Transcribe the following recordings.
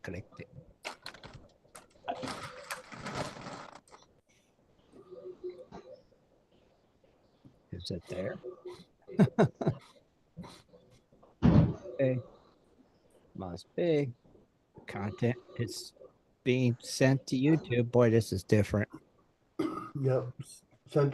clicked it. Is it there? Okay. Must be. Content is being sent to YouTube. Boy, this is different. Yep.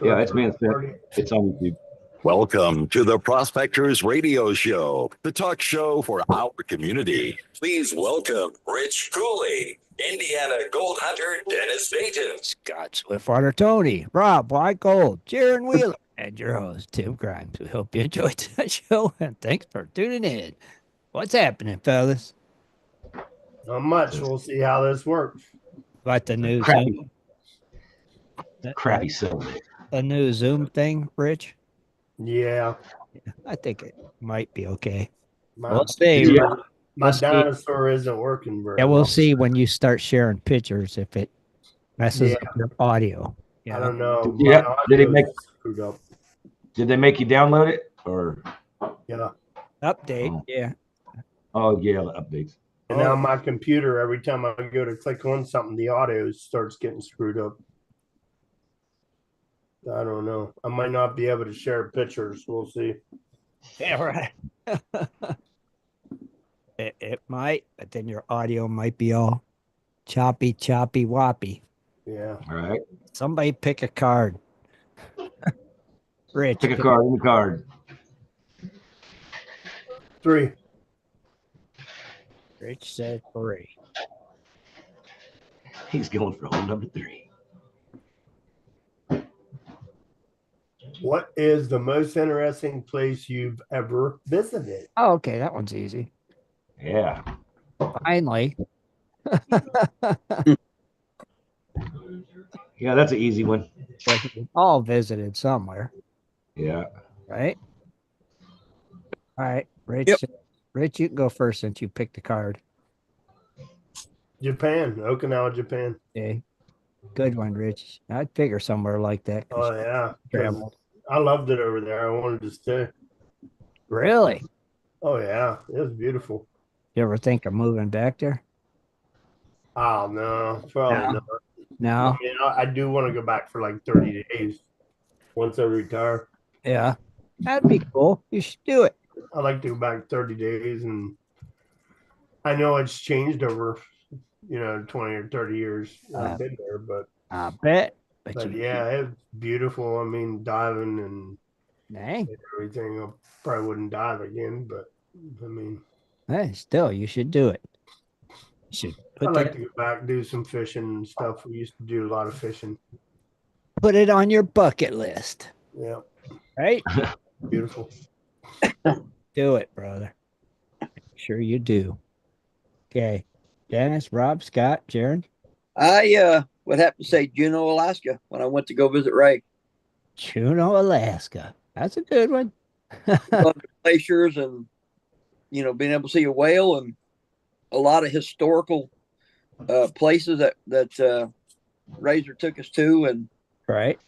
Yeah, it's being sent. It's on YouTube. Welcome to the Prospectors Radio Show, the talk show for our community. Please welcome Rich Cooley, Indiana Gold Hunter Dennis Dayton, Scott Swiftwater Tony, Rob White Gold, Jaron Wheeler, and your host, Tim Grimes. We hope you enjoyed the show, and thanks for tuning in. What's happening, fellas? Not much. We'll see how this works. About the new Crappy. Zoom? Crappy Sunday. A new Zoom thing, Rich? Yeah. I think it might be okay. My, We'll see. Yeah. my We'll see. dinosaur isn't working very Yeah, we'll well. see when you start sharing pictures if it messes Yeah. up your audio. I don't know. Yeah. My Did it audio make- is screwed up. Did they make you download it or? Yeah. Update, Oh. yeah. Oh yeah, the updates. And now my computer, every time I go to click on something, the audio starts getting screwed up. I don't know. I might not be able to share pictures. We'll see. Yeah, right. it might, but then your audio might be all choppy, woppy. Yeah. All right. Somebody pick a card. Rich. Pick a card. In the card. 3. Rich said 3. He's going for hole number 3. What is the most interesting place you've ever visited? Oh, okay, that one's easy. Yeah. Finally. Yeah, that's an easy one. All visited somewhere, Yeah. right? All right, Rich. Yep. Rich, you can go first since you picked the card. Japan, Okinawa, Japan. Okay. Good one, Rich. I'd figure somewhere like that. 'cause Oh yeah, 'cause travel. I loved it over there. I wanted to stay. Really? Oh yeah, it was beautiful. You ever think of moving back there? Oh no, probably No. not. No. I mean, I do want to go back for like 30 days once I retire. Yeah. That'd be cool. You should do it. I like to go back 30 days, and I know it's changed over, 20 or 30 years I've been there, but I bet. But you, yeah, it's beautiful. I mean, diving and dang. everything. I probably wouldn't dive again, but I mean, Hey, still, you should do it. You should I put like that, to go back, do some fishing and stuff. We used to do a lot of fishing. put it on your bucket list. Yeah, Right? beautiful. Do it, brother. Sure you do. Okay. Dennis, Rob, Scott, Jaron. I would have to say Juneau, Alaska, when I went to go visit Ray. Juneau, Alaska. That's a good one. Glaciers and being able to see a whale and a lot of historical places that Razor took us to, and Right.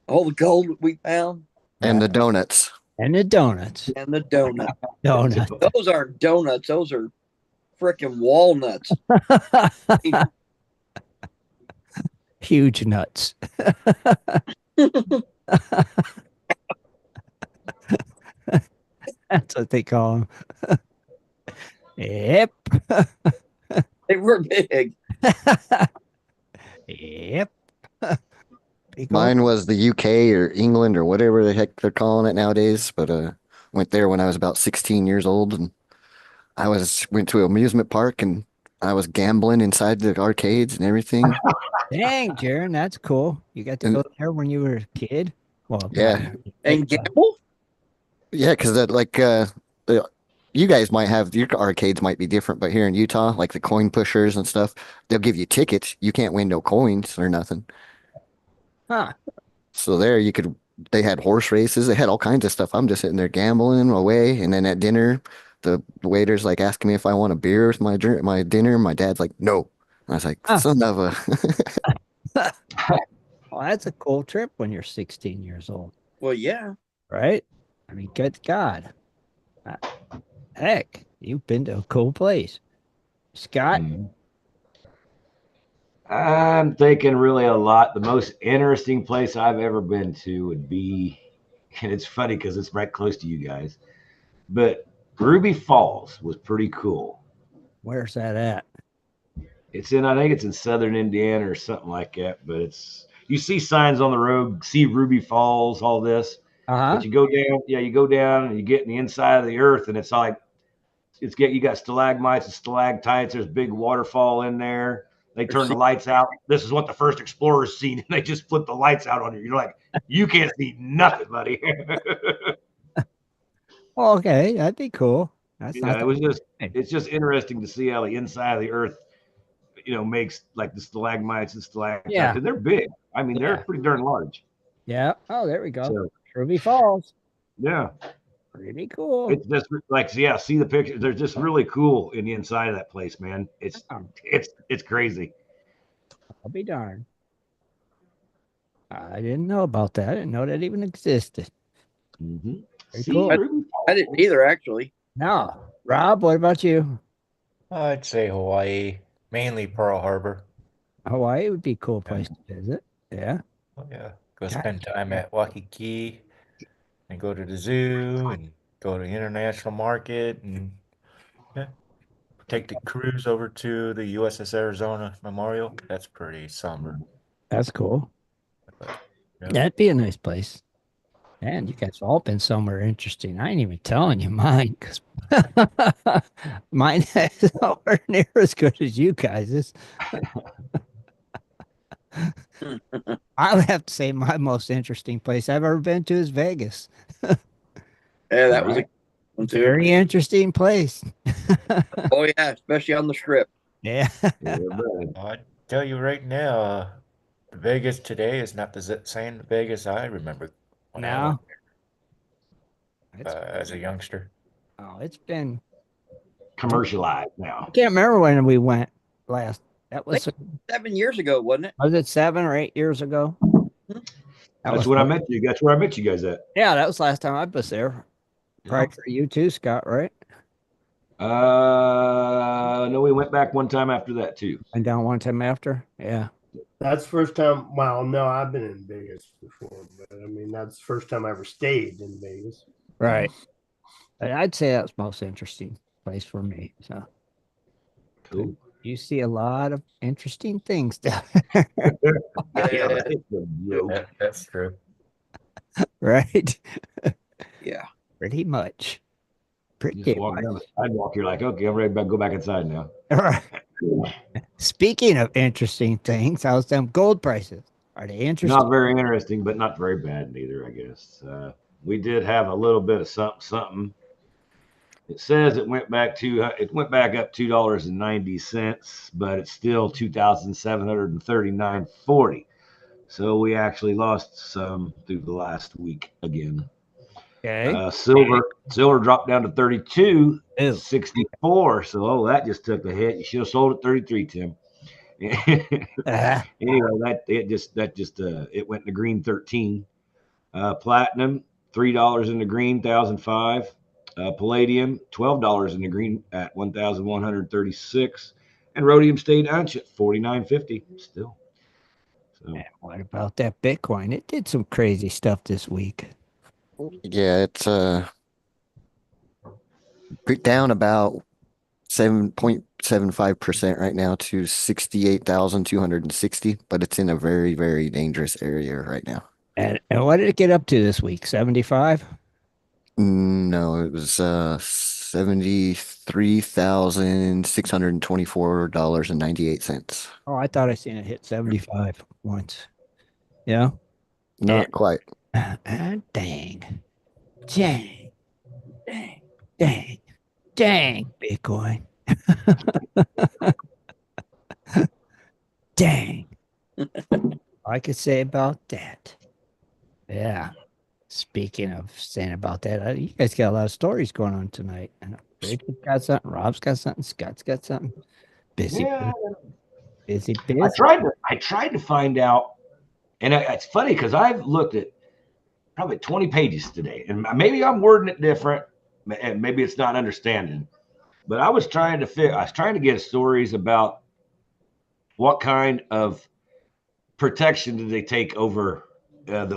all the gold that we found And the donuts. And the donuts. and the donut. Donuts. Those aren't donuts; those are freaking walnuts. Huge nuts. That's what they call them. Yep. They were big. Yep. Big Mine was the UK or England or whatever the heck they're calling it nowadays. But went there when I was about 16 years old, and went to an amusement park, and I was gambling inside the arcades and everything. Dang, Jaron, that's cool. You got to And- go there when you were a kid? Well, Yeah. And gamble? Yeah, because you guys might have your arcades might be different, but here in Utah, like the coin pushers and stuff, they'll give you tickets. You can't win no coins or nothing. Huh. So there they had horse races, they had all kinds of stuff. I'm just sitting there gambling away, and then at dinner, the waiter's like asking me if I want a beer with my dinner. My dad's like, no. I was like, son of a. Well, that's a cool trip when you're 16 years old, Well, yeah. right? I mean, good God. Heck, you've been to a cool place. Scott, I'm thinking really a lot. The most interesting place I've ever been to would be, and it's funny because it's right close to you guys, but Ruby Falls was pretty cool. Where's that at? I think it's in southern Indiana or something like that. But you see signs on the road, see Ruby Falls, all this. Uh-huh. But you go down and you get in the inside of the earth, and it's like you got stalagmites and stalactites. There's a big waterfall in there. They turn the lights out. This is what the first explorers seen, and they just flip the lights out on you. You're like, you can't see nothing, buddy. Oh, okay, that'd be cool. That's not It was just bad. it's just interesting to see how the inside of the earth, makes like the stalagmites and stalactites, Yeah. and they're big. I mean, they're Yeah. pretty darn large. Yeah. Oh, there we go. So Ruby Falls. yeah, Pretty cool. it's just like see the pictures. They're just really cool in the inside of that place, man. Oh, It's crazy. I'll be darned. I didn't know about that. I didn't know that even existed. Mm-hmm. Very See, cool. Ruby I didn't either, actually. Now, Rob, what about you? I'd say Hawaii, mainly Pearl Harbor. Hawaii would be a cool place to visit. Yeah. Oh, yeah, go God, spend time yeah. at Waikiki and go to the zoo and go to the international market and yeah, take the cruise over to the USS Arizona Memorial. That's pretty somber. That's cool. But, yeah. That'd be a nice place. And you guys have all been somewhere interesting. I ain't even telling you mine because mine is nowhere near as good as you guys'. I would have to say my most interesting place I've ever been to is Vegas. Yeah, that was a Right. one too. Very interesting place. Oh yeah, especially on the strip. Yeah. Yeah, buddy. I tell you right now, Vegas today is not the same Vegas I remember when I went It's, as a youngster. it's been, Commercialized I now. can't remember when we went last. That was, 7 years ago, wasn't it? was it 7 or 8 years ago? That That's was when I met you. That's where I met you guys at. Yeah, that was last time I was there. Probably for you too, Scott, right? No, we went back one time after that too. And down one time after? Yeah. That's the first time. Well, no, I've been in Vegas before, but I mean, that's the first time I ever stayed in Vegas. Right. I'd say that's most interesting place for me. So Cool. you see a lot of interesting things down Yeah. That's true. right? Yeah. Pretty much. Just Pretty walk much. down the sidewalk. You're like, okay, I'm ready to go back inside now. Right. Speaking of interesting things, how's them gold prices? Are they interesting? Not very interesting, but not very bad neither, I guess. We did have a little bit of something. It says it went back up $2.90, but it's still 2,739.40. So we actually lost some through the last week again. Okay. Silver dropped down to Ew. 32.64. So that just took a hit. You should have sold at 33, Tim. Anyway, it went in the green 13. Platinum $3 in the green 1,005. Palladium $12 in the green at 1,136, and rhodium stayed unch at 49.50 still. So And what about that Bitcoin? It did some crazy stuff this week. Yeah, it's down about 7.75% right now to 68,260, but it's in a very, very dangerous area right now. And what did it get up to this week? 75? No, it was $73,624.98. Oh, I thought I seen it hit 75 once. Yeah. Not quite. Dang. Dang. Dang. Dang. Dang, Bitcoin. Dang. I could say about that. Yeah. Speaking of saying about that, you guys got a lot of stories going on tonight. I know Rachel's got something, Rob's got something, Scott's got something. Busy. yeah, Busy. I tried to find out, and it's funny because I've looked at probably 20 pages today, and maybe I'm wording it different, and maybe it's not understanding. But I was trying to get stories about what kind of protection did they take over the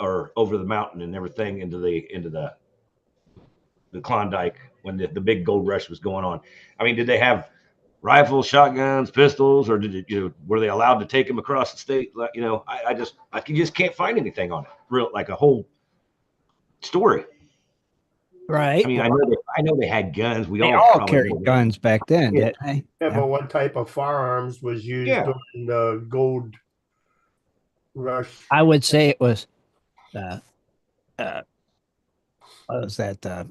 or over the mountain and everything into the Klondike when the big gold rush was going on? I mean, did they have rifles, shotguns, pistols, or did it, were they allowed to take them across the state? I just can't find anything on it, real like a whole story. Right. I mean, I know they had guns. We They all all probably carried guns back then, Yeah. didn't they? Yeah, but what type of firearms was used Yeah. during the gold rush? I would say it was what was that?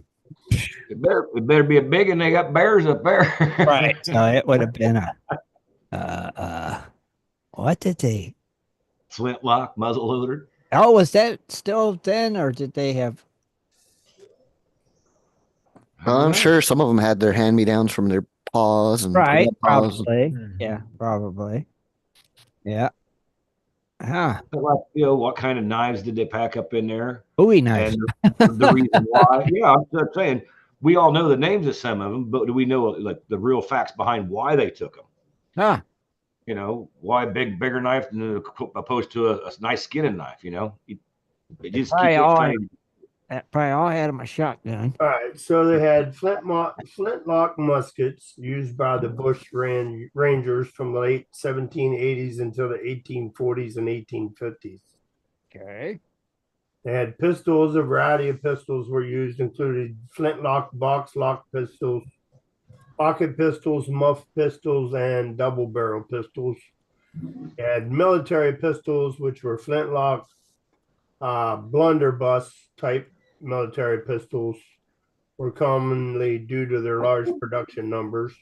It better be a big, and they got bears up there. Right. So it would have been what did they? Flintlock, muzzle loader. Oh, was that still then, or did they have? I'm sure some of them had their hand-me-downs from their paws and Right. grandpas. Probably. Mhm. Yeah. Probably. Yeah. Huh. But what kind of knives did they pack up in there? Bowie knives. And the reason why, yeah, I'm saying we all know the names of some of them, but do we know like the real facts behind why they took them? Huh. Why bigger knife opposed to a nice skinning knife? It just Probably can't all, find. probably all had them a shotgun. All right, so they had flintlock muskets used by the Bush Rangers from the late 1780s until the 1840s and 1850s. Okay. They had pistols. A variety of pistols were used, including flintlock, box lock pistols, pocket pistols, muff pistols, and double barrel pistols. They had military pistols, which were flintlock, blunderbuss type military pistols, were commonly due to their large production numbers.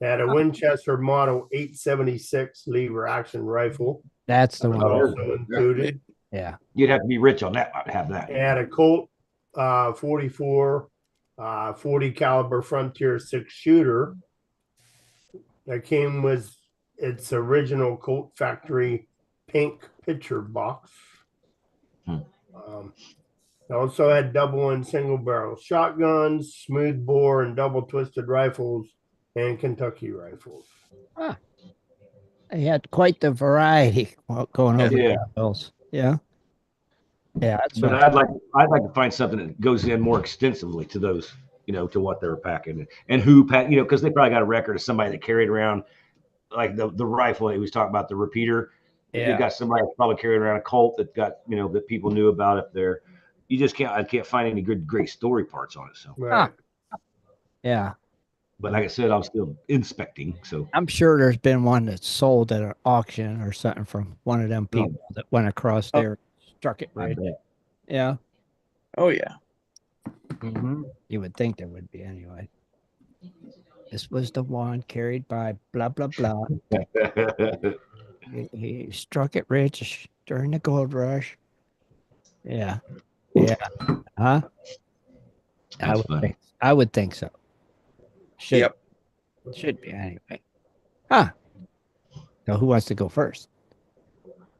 They had a Winchester Model 876 lever action rifle. That's the Was one. also included. Yeah. You'd have to be rich on that not to have that. They had a Colt 44 40 caliber Frontier 6 shooter that came with its original Colt factory pink picture box. They also had double and single barrel shotguns, smooth bore and double twisted rifles, and Kentucky rifles. They had quite the variety going over Yeah. the hills. Yeah. Yeah. That's But what I'd like to find something that goes in more extensively to those, to what they were packing and who packed, because they probably got a record of somebody that carried around like the rifle he was talking about, the repeater. Yeah. You got somebody that's probably carrying around a Colt that got, that people knew about up there. I can't find any great story parts on it. So, Right. Yeah. but like I said, I'm still inspecting. So I'm sure there's been one that's sold at an auction or something from one of them people that went across there, struck it I right. bet. Yeah. Oh yeah. Mm-hmm. You would think there would be anyway. This was the one carried by blah, blah, blah. He struck it rich during the gold rush. Yeah. Yeah. Huh? That's funny. I would think so. Should be anyway. Huh. So who wants to go first?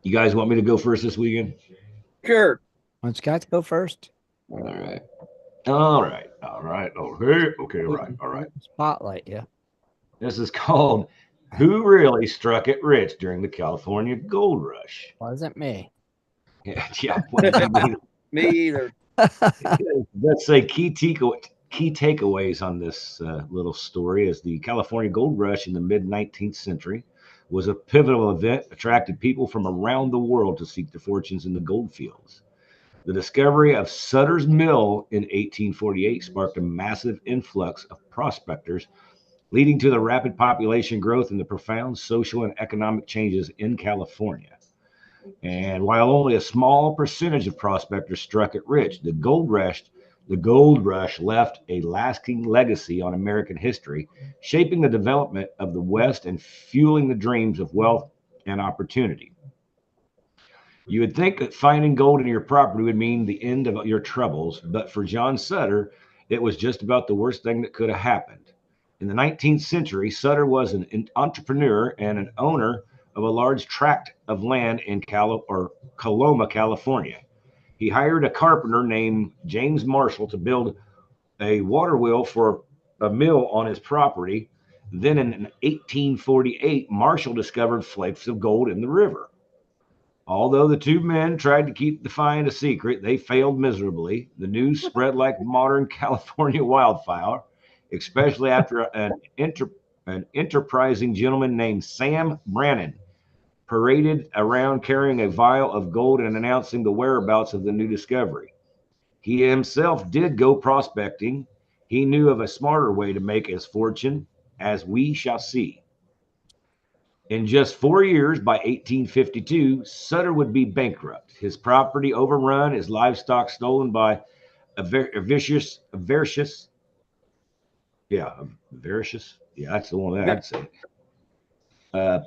You guys want me to go first this weekend? Sure. Want Scott to go first? All right. Okay. All right. Spotlight, yeah. This is called Who Really Struck It Rich During the California Gold Rush? Wasn't me. Yeah. What did you mean? Me either. Let's say key takeaways on this little story is the California Gold Rush in the mid 19th century was a pivotal event, attracted people from around the world to seek their fortunes in the gold fields. The discovery of Sutter's Mill in 1848 sparked a massive influx of prospectors, leading to the rapid population growth and the profound social and economic changes in California. And while only a small percentage of prospectors struck it rich, the gold rush left a lasting legacy on American history, shaping the development of the West and fueling the dreams of wealth and opportunity. You would think that finding gold in your property would mean the end of your troubles, but for John Sutter, it was just about the worst thing that could have happened. In the 19th century, Sutter was an entrepreneur and an owner of a large tract of land in Coloma, California. He hired a carpenter named James Marshall to build a water wheel for a mill on his property, Then in 1848, Marshall discovered flakes of gold in the river. Although the two men tried to keep the find a secret, they failed miserably. The news spread like modern California wildfire, especially after an enterprising gentleman named Sam Brannan paraded around carrying a vial of gold and announcing the whereabouts of the new discovery. He himself did go prospecting. He knew of a smarter way to make his fortune, as we shall see. In just 4 years, by 1852, Sutter would be bankrupt, his property overrun, his livestock stolen by avaricious, yeah, that's the one that I'd say,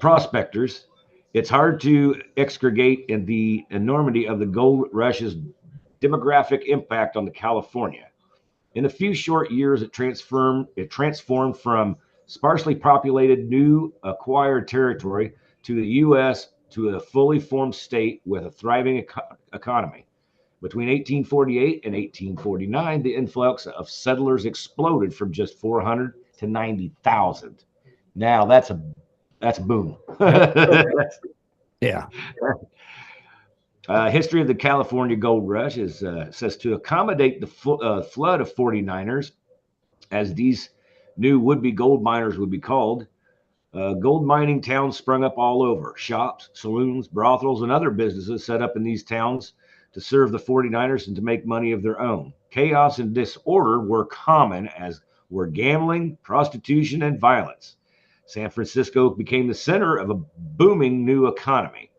prospectors. It's hard to excregate in the enormity of the gold rush's demographic impact on the California. In a few short years, it transformed from sparsely populated new acquired territory to the U.S. to a fully formed state with a thriving economy. Between 1848 and 1849, the influx of settlers exploded from just 400 to 90,000. Now that's a boom. Yeah. History of the California Gold Rush is says to accommodate the flood of 49ers, as these new would-be gold miners would be called. Gold mining towns sprung up all over. Shops, saloons, brothels, and other businesses set up in these towns to serve the 49ers and to make money of their own. Chaos and disorder were common, as were gambling, prostitution, and violence. San Francisco became the center of a booming new economy.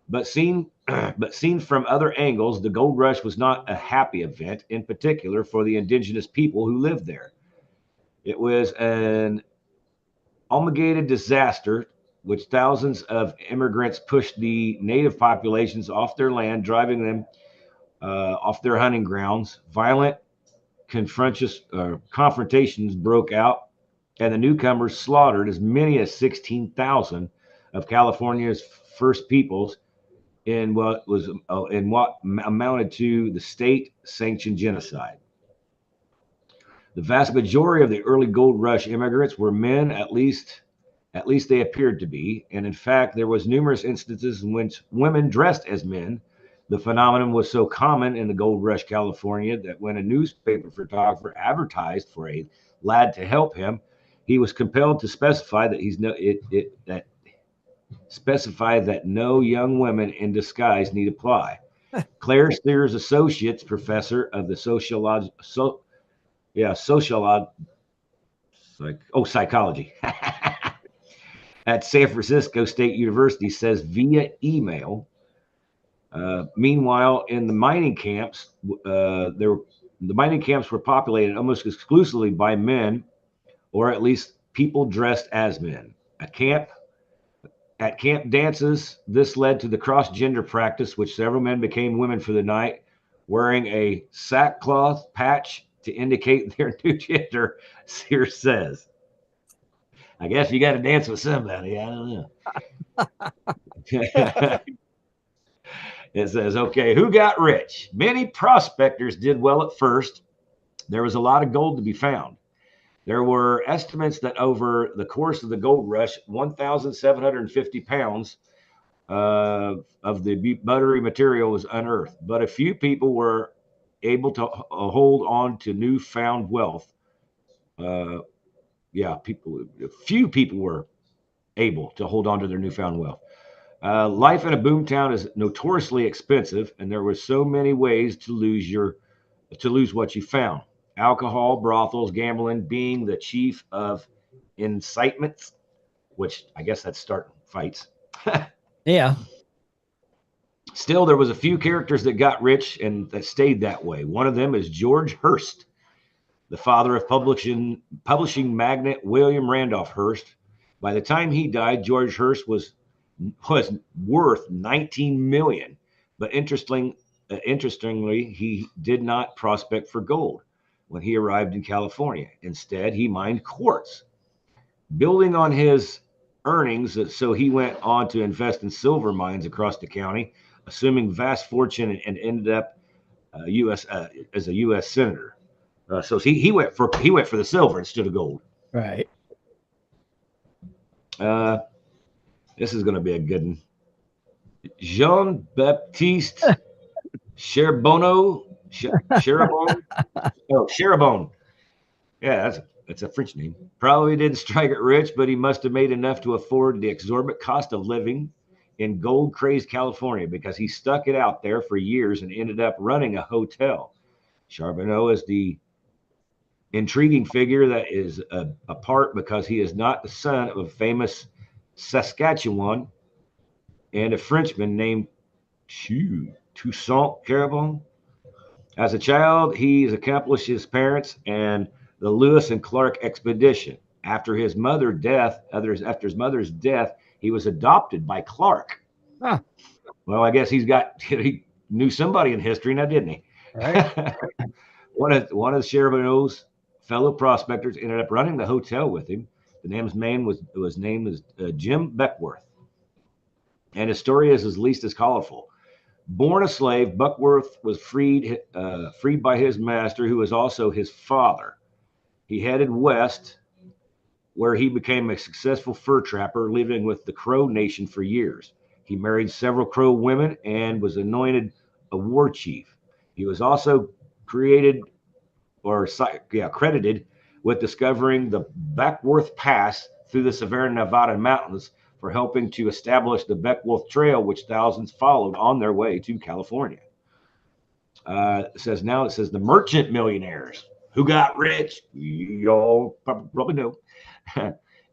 But seen, but seen from other angles, the gold rush was not a happy event, in particular for the indigenous people who lived there. It was an obligated disaster, which thousands of immigrants pushed the native populations off their land, driving them off their hunting grounds. Violent confrontations broke out, and the newcomers slaughtered as many as 16,000 of California's first peoples in what amounted to the state-sanctioned genocide. The vast majority of the early gold rush immigrants were men, at least they appeared to be, and in fact there was numerous instances in which women dressed as men. The phenomenon was so common in the gold rush California that when a newspaper photographer advertised for a lad to help him, he was compelled to specify that no young women in disguise need apply. Claire Steers Associates Professor of the psychology at San Francisco State University says via email. Meanwhile, in the mining camps, the mining camps were populated almost exclusively by men, or at least people dressed as men. At camp dances, this led to the cross-gender practice, which several men became women for the night, wearing a sackcloth patch to indicate their new gender. Sears says, "I guess you got to dance with somebody. I don't know." It says, okay, who got rich? Many prospectors did well at first. There was a lot of gold to be found. There were estimates that over the course of the gold rush, 1,750 pounds of the buttery material was unearthed, but a few people were able to hold on to newfound wealth. Uh, a few people were able to hold on to their newfound wealth. Life in a boomtown is notoriously expensive, and there were so many ways to lose what you found. Alcohol, brothels, gambling being the chief of incitements, which I guess that's starting fights. Yeah. Still, there was a few characters that got rich and that stayed that way. One of them is George Hearst, the father of publishing magnate William Randolph Hearst. By the time he died, George Hearst was worth 19 million. But interestingly, he did not prospect for gold when he arrived in California. Instead, he mined quartz. Building on his earnings, so he went on to invest in silver mines across the county, assuming vast fortune, and ended up as a U.S. senator. So he went for the silver instead of gold. Right. This is going to be a good one. Jean Baptiste Charbonneau, Charbonne. Oh, Charbonne. Yeah, that's a French name. Probably didn't strike it rich, but he must have made enough to afford the exorbitant cost of living in gold crazed California because he stuck it out there for years and ended up running a hotel. Charbonneau is the intriguing figure that is apart because he is not the son of a famous Saskatchewan and a Frenchman named Toussaint Carabon. As a child, he's accomplished his parents and the Lewis and Clark expedition. After his mother's death, he was adopted by Clark. Huh. Well, I guess he knew somebody in history now, didn't he? Right. One of Charbonneau's fellow prospectors ended up running the hotel with him. The name was named as Jim Beckworth, and his story is at least as colorful. Born a slave, Buckworth was freed by his master, who was also his father. He headed west, where he became a successful fur trapper, living with the Crow Nation for years. He married several Crow women and was anointed a war chief. He was also created credited with discovering the Beckworth Pass through the Sierra Nevada mountains for helping to establish the Beckworth Trail, which thousands followed on their way to California. It says the merchant millionaires who got rich. Y'all probably know.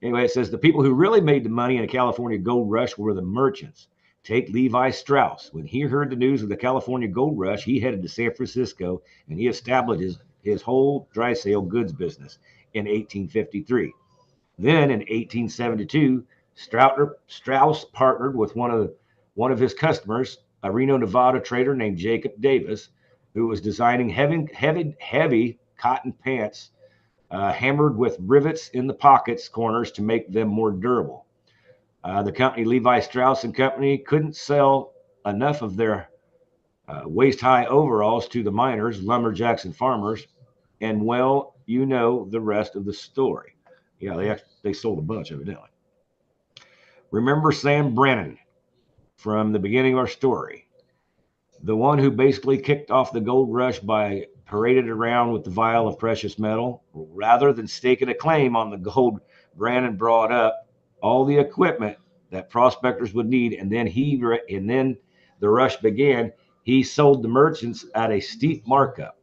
Anyway, it says the people who really made the money in the California gold rush were the merchants. Take Levi Strauss. When he heard the news of the California gold rush, he headed to San Francisco and he established his whole dry sale goods business in 1853. Then in 1872, Strauss partnered with one of his customers, a Reno, Nevada trader named Jacob Davis, who was designing heavy cotton pants hammered with rivets in the pockets corners to make them more durable. The company Levi Strauss and Company couldn't sell enough of their waist-high overalls to the miners, lumberjacks, and farmers, and well, you know the rest of the story. Yeah, they sold a bunch, evidently. Remember Sam Brennan from the beginning of our story, the one who basically kicked off the gold rush by paraded around with the vial of precious metal, rather than staking a claim on the gold. Brannon brought up all the equipment that prospectors would need, and then the rush began. He sold the merchants at a steep markup.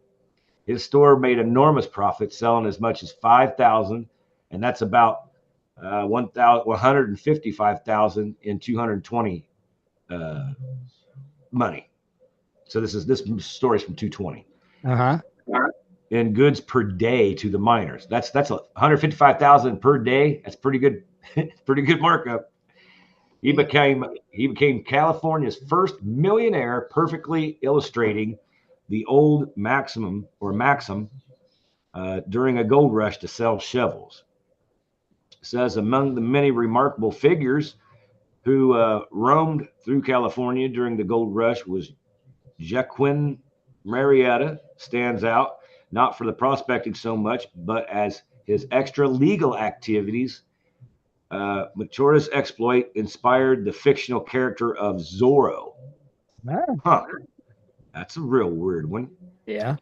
His store made enormous profits, selling as much as 5,000, and that's about 155,000 in 220 money. So this story is from 220. Uh-huh. In goods per day to the miners. That's 155,000 per day. That's pretty good. Pretty good markup. He became California's first millionaire, perfectly illustrating the old maxim during a gold rush to sell shovels. It says among the many remarkable figures who roamed through California during the gold rush was Joaquin Marietta stands out, not for the prospecting so much, but as his extra legal activities. Machora's exploit inspired the fictional character of Zorro. Huh. That's a real weird one. Yeah.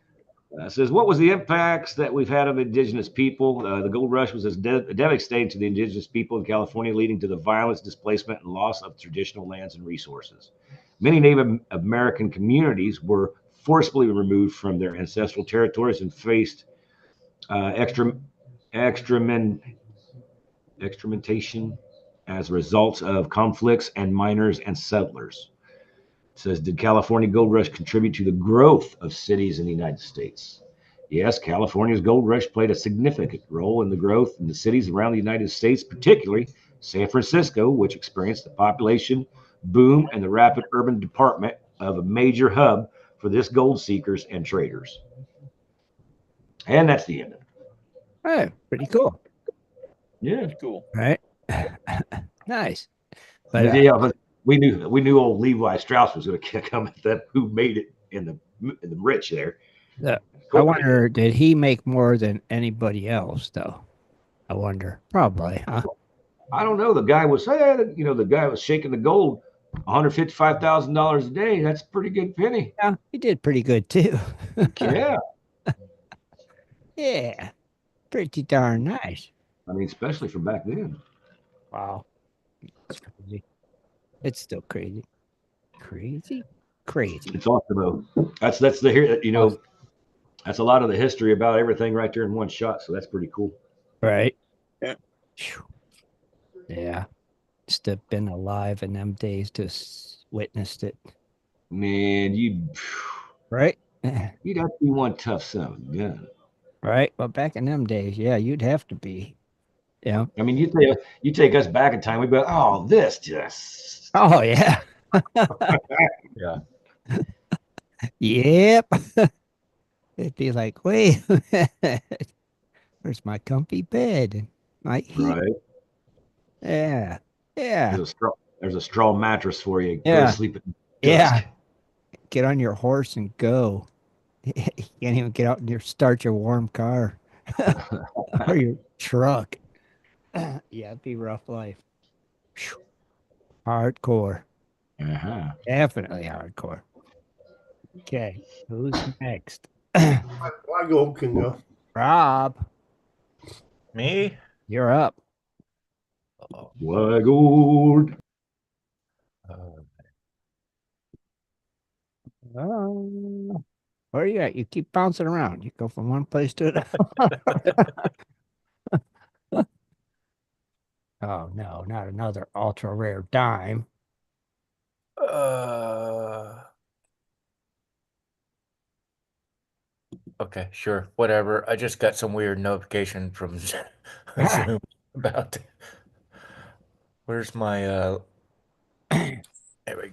Says, what was the impacts that we've had on indigenous people? The gold rush was devastating to the indigenous people in California, leading to the violence, displacement, and loss of traditional lands and resources. Many Native American communities were forcibly removed from their ancestral territories and faced extermination as a result of conflicts and miners and settlers. It says, did California gold rush contribute to the growth of cities in the United States? Yes, California's gold rush played a significant role in the growth in the cities around the United States, particularly San Francisco, which experienced the population boom and the rapid urban development of a major hub for this gold seekers and traders. And that's the end of it. Hey, pretty cool. Yeah, That's cool. Right. Nice. But but we knew old Levi Strauss was going to come at them. Who made it in the rich there? I wonder, did he make more than anybody else, though? I wonder. Probably, huh? I don't know. The guy was, the guy was shaking the gold, $155,000 a day. That's a pretty good penny. Yeah, he did pretty good too. Yeah. Yeah, pretty darn nice. I mean, especially for back then. Wow. It's crazy. It's still crazy. Crazy? Crazy. It's awesome though. That's the that's a lot of the history about everything right there in one shot. So that's pretty cool. Right? Yeah. Phew. Yeah. Just to have been alive in them days to witnessed it. Man, Right? you'd have to be one tough son of a gun. Right? Well, back in them days, yeah, you'd have to be. Yeah. I mean, you take us back in time, we'd be like, oh, this just Oh, yeah. Yeah. Yep. It'd be like, wait, where's my comfy bed and my heat? right. Yeah. Yeah. There's a straw mattress for you. Go to Yeah. sleep at dusk. Yeah. Get on your horse and go. You can't even get out and start your warm car or your truck. Yeah, it'd be rough life. Phew. Hardcore. Uh-huh. Definitely hardcore. Okay. Who's next? I go, can go. Rob, Me? you're up. Why gold? Uh, Where are you at? You keep bouncing around. You go from one place to another. Oh, no, not another ultra rare dime. okay, sure. Whatever. I just got some weird notification from Ah, Zoom about where's my there we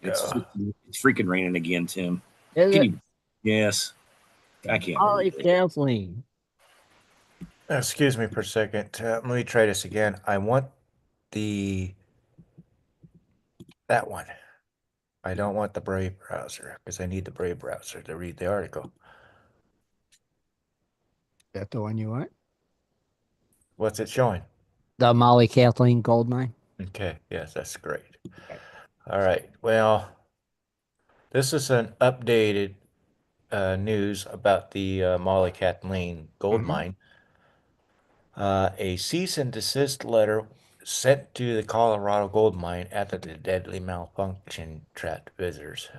It's go. it's freaking raining again, Tim. is Can it you? Yes, I can't Ollie believe it. Kathleen? Excuse me for a second. Let me try this again. I want that one. I don't want the Brave browser because I need the Brave browser to read the article. Is that the one you want? What's it showing? The Molly Kathleen gold mine. Okay, yes, that's great. Okay. All right. Well, this is an updated news about the Molly Kathleen gold Mhm. mine. A cease and desist letter sent to the Colorado gold mine after the deadly malfunction trapped visitors.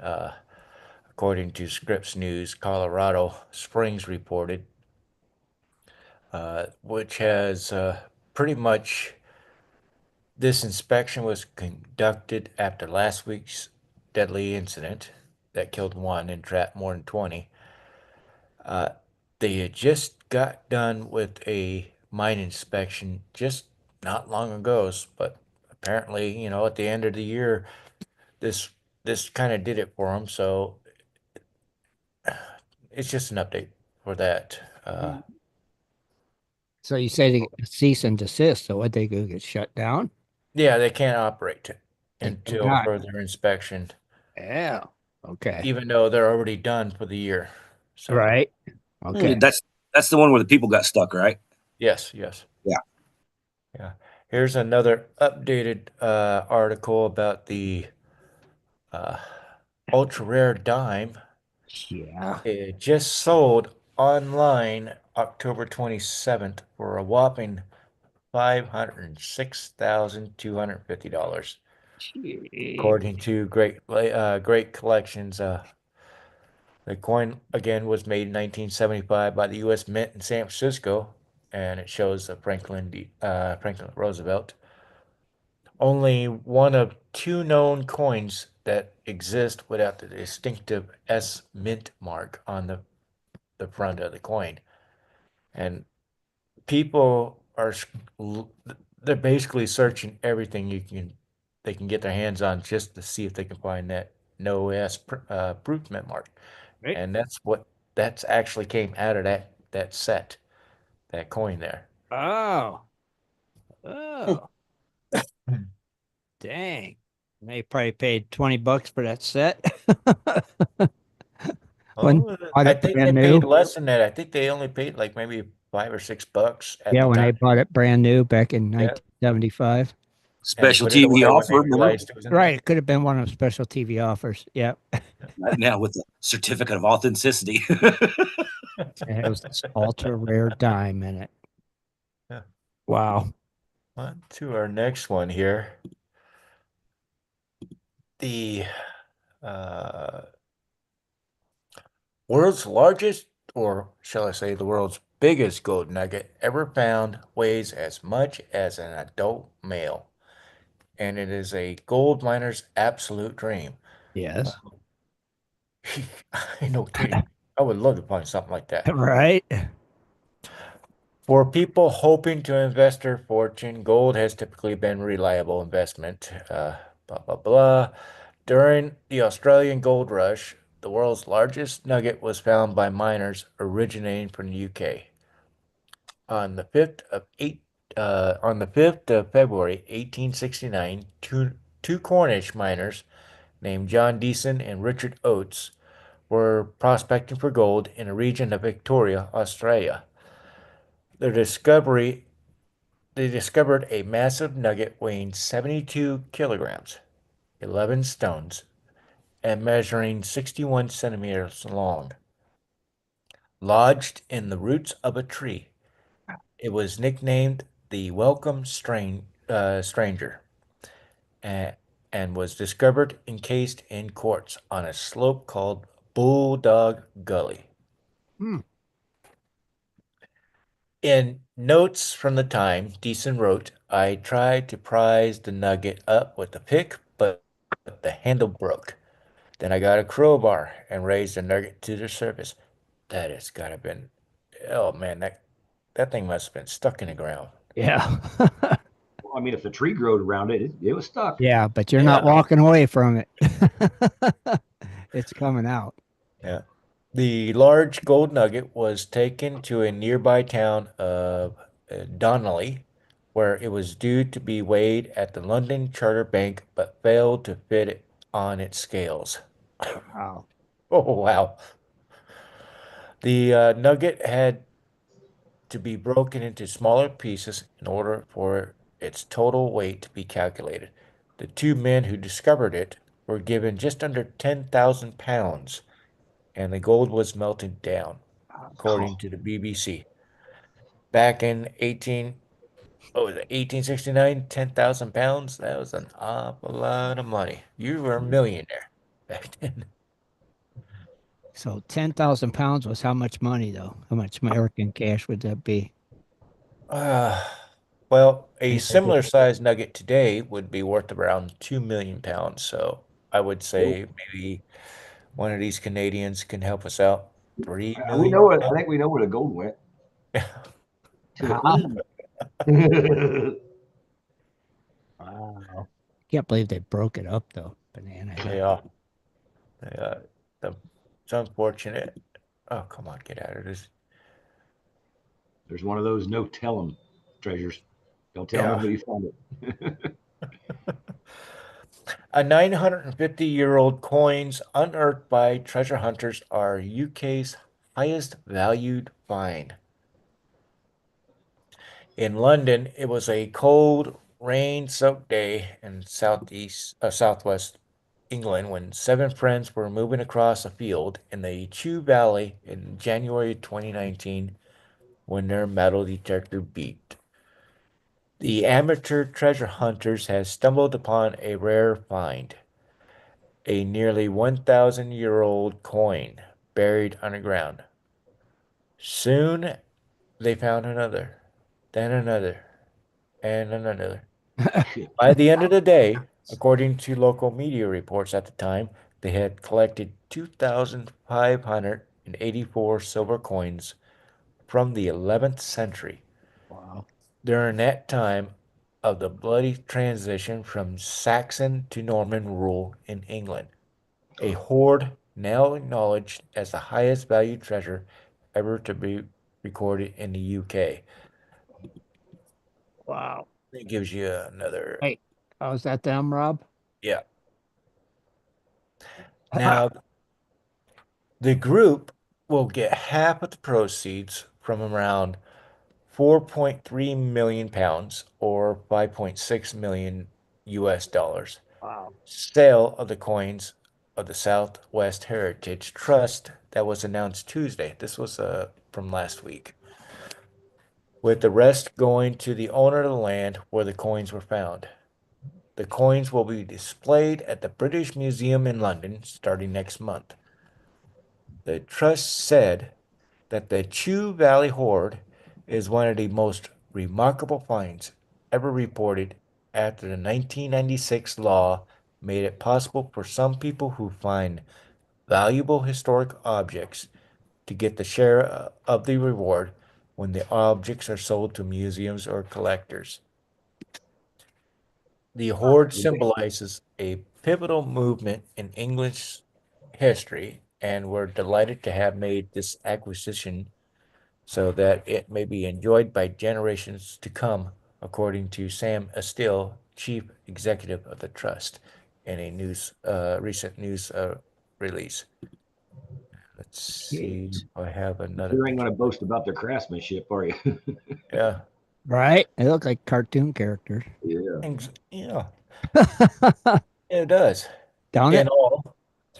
According to Scripps News, Colorado Springs reported, which has pretty much this inspection was conducted after last week's deadly incident that killed one and trapped more than 20. They had just got done with a mine inspection just not long ago, but apparently, at the end of the year, this this kind of did it for them. So it's just an update for that. So you say they cease and desist. So what they go get shut down? Yeah, they can't operate They until cannot. further inspection, Yeah. Okay. even though they're already done for the year. So, Right. Okay. That's the one where the people got stuck, right? yes, yes. Yeah. Yeah. Here's another updated article about the uh, ultra rare dime. Yeah. It just sold online October 27th for a whopping $506,250. Gee. According to Great Collections, the coin again was made in 1975 by the U.S. Mint in San Francisco, and it shows Franklin Roosevelt. Only one of two known coins that exist without the distinctive S Mint mark on the front of the coin. And people they're basically searching everything they can get their hands on just to see if they can find that no S proof mint mark. Right. And that's actually came out of that set, that coin there. Oh. Oh. Dang. They probably paid $20 for that set. When Oh, bought I it think they brand paid new. less than that. I think they only paid like maybe $5 or $6 at Yeah, the when they time. bought it brand new back in Yeah, 1975. and Special put it TV away when they offer, remember? realized it was in Right. It could have been one of special TV offers. Yep. Right now with the certificate of authenticity. And it was this ultra rare dime in it. Yeah. Wow. On to our next one here. The uh, world's largest, or shall I say, the world's biggest gold nugget ever found weighs as much as an adult male, and it is a gold miner's absolute dream. Yes. No kidding. I would love to find something like that. Right. For people hoping to invest their fortune, gold has typically been a reliable investment. Blah, blah, blah. During the Australian gold rush, the world's largest nugget was found by miners originating from the UK. On the 5th of February, 1869, two Cornish miners named John Deason and Richard Oates were prospecting for gold in a region of Victoria, Australia. Their discovery They discovered a massive nugget weighing 72 kilograms, 11 stones, and measuring 61 centimeters long, lodged in the roots of a tree. It was nicknamed the Welcome Stranger, and, and was discovered encased in quartz on a slope called Bulldog Gully. Hmm. In notes from the time, Deason wrote, I tried to prise the nugget up with a pick, but the handle broke. Then I got a crowbar and raised the nugget to the surface. That has got to been, oh man, that thing must have been stuck in the ground. Yeah. Well, I mean, if the tree growed around it, it was stuck. Yeah, but you're not Yeah. walking away from it. It's coming out. Yeah. The large gold nugget was taken to a nearby town of Donnelly, where it was due to be weighed at the London Charter Bank, but failed to fit it on its scales. Wow. Oh, wow. The nugget had to be broken into smaller pieces in order for its total weight to be calculated. The two men who discovered it were given just under 10,000 pounds, and the gold was melted down, according to the BBC. Back in 1869, 10,000 pounds, that was an awful lot of money. You were a millionaire back then. So 10,000 pounds was how much money, though? How much American cash would that be? Uh, well, a Any idea? similar sized nugget today would be worth around 2 million pounds. So I would say maybe one of these Canadians can help us out. 3 We million know it. I pounds. think we know where the gold went to the Huh? Queen. Wow. Can't believe they broke it up, though. Banana head. Yeah. Yeah. The, it's unfortunate. Oh, come on, get out of this. There's one of those no tell 'em treasures. Don't tell Yeah. nobody you found it. A 950-year-old coins unearthed by treasure hunters are UK's highest valued find. In London, it was a cold, rain-soaked day in southwest England when seven friends were moving across a field in the Chew Valley in January 2019 when their metal detector beeped. The amateur treasure hunters had stumbled upon a rare find, a nearly 1,000-year-old coin buried underground. Soon they found another, then another, and another. By the end of the day, according to local media reports at the time, they had collected 2,584 silver coins from the 11th century. Wow. During that time of the bloody transition from Saxon to Norman rule in England, a hoard now acknowledged as the highest valued treasure ever to be recorded in the UK. Wow. It gives you another, Hey, how's that them, Rob? yeah. Now, the group will get half of the proceeds from around 4.3 million pounds or 5.6 million US dollars. Wow. Sale of the coins of the Southwest Heritage Trust that was announced Tuesday. This was from last week. With the rest going to the owner of the land where the coins were found. The coins will be displayed at the British Museum in London starting next month. The trust said that the Chew Valley hoard is one of the most remarkable finds ever reported after the 1996 law made it possible for some people who find valuable historic objects to get the share of the reward when the objects are sold to museums or collectors. The hoard symbolizes a pivotal movement in English history, and we're delighted to have made this acquisition so that it may be enjoyed by generations to come, according to Sam Estill, chief executive of the trust, in a recent news release. Let's see Jeez. if I have another You ain't picture. going to boast about their craftsmanship, are you? Yeah, Right? They look like cartoon characters. Yeah. yeah, it does. Don't In it? all,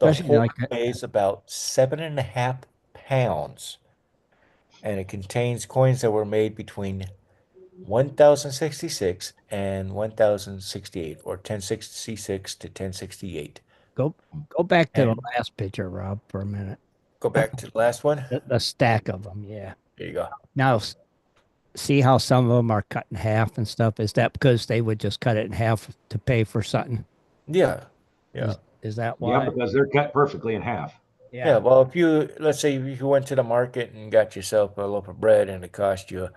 the Especially whole like weighs about 7.5 pounds, and it contains coins that were made between 1066 and 1068, or 1066 to 1068. go go back to the And last picture, Rob, for a minute. go back to the last one. The stack of them, yeah. There you go. Now see how some of them are cut in half and stuff. Is that because they would just cut it in half to pay for something? Yeah, yeah, Is that Yeah, why? because they're cut perfectly in half. yeah. Well, if you, let's say if you went to the market and got yourself a loaf of bread and it cost you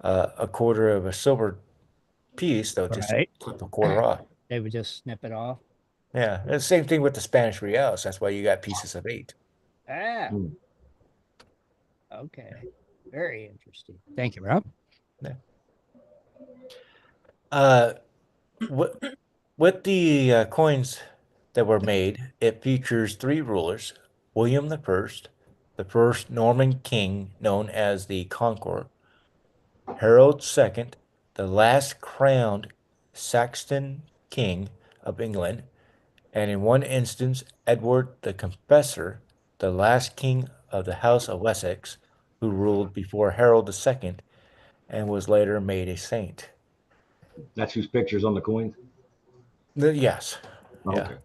a quarter of a silver piece, they'll just Right. clip a quarter off. They would just snip it off. Yeah, and the same thing with the Spanish reals. That's why you got pieces of 8. Ah, Mm. okay. Very interesting. Thank you, Rob. Yeah. Uh, with, with the coins that were made, it features 3 rulers: William the first Norman king known as the Conqueror; Harold II, the last crowned Saxon king of England; and in one instance, Edward the Confessor, the last king of the House of Wessex, who ruled before Harold II and was later made a saint. That's whose picture's on the coins. Yes, Oh, yeah. okay.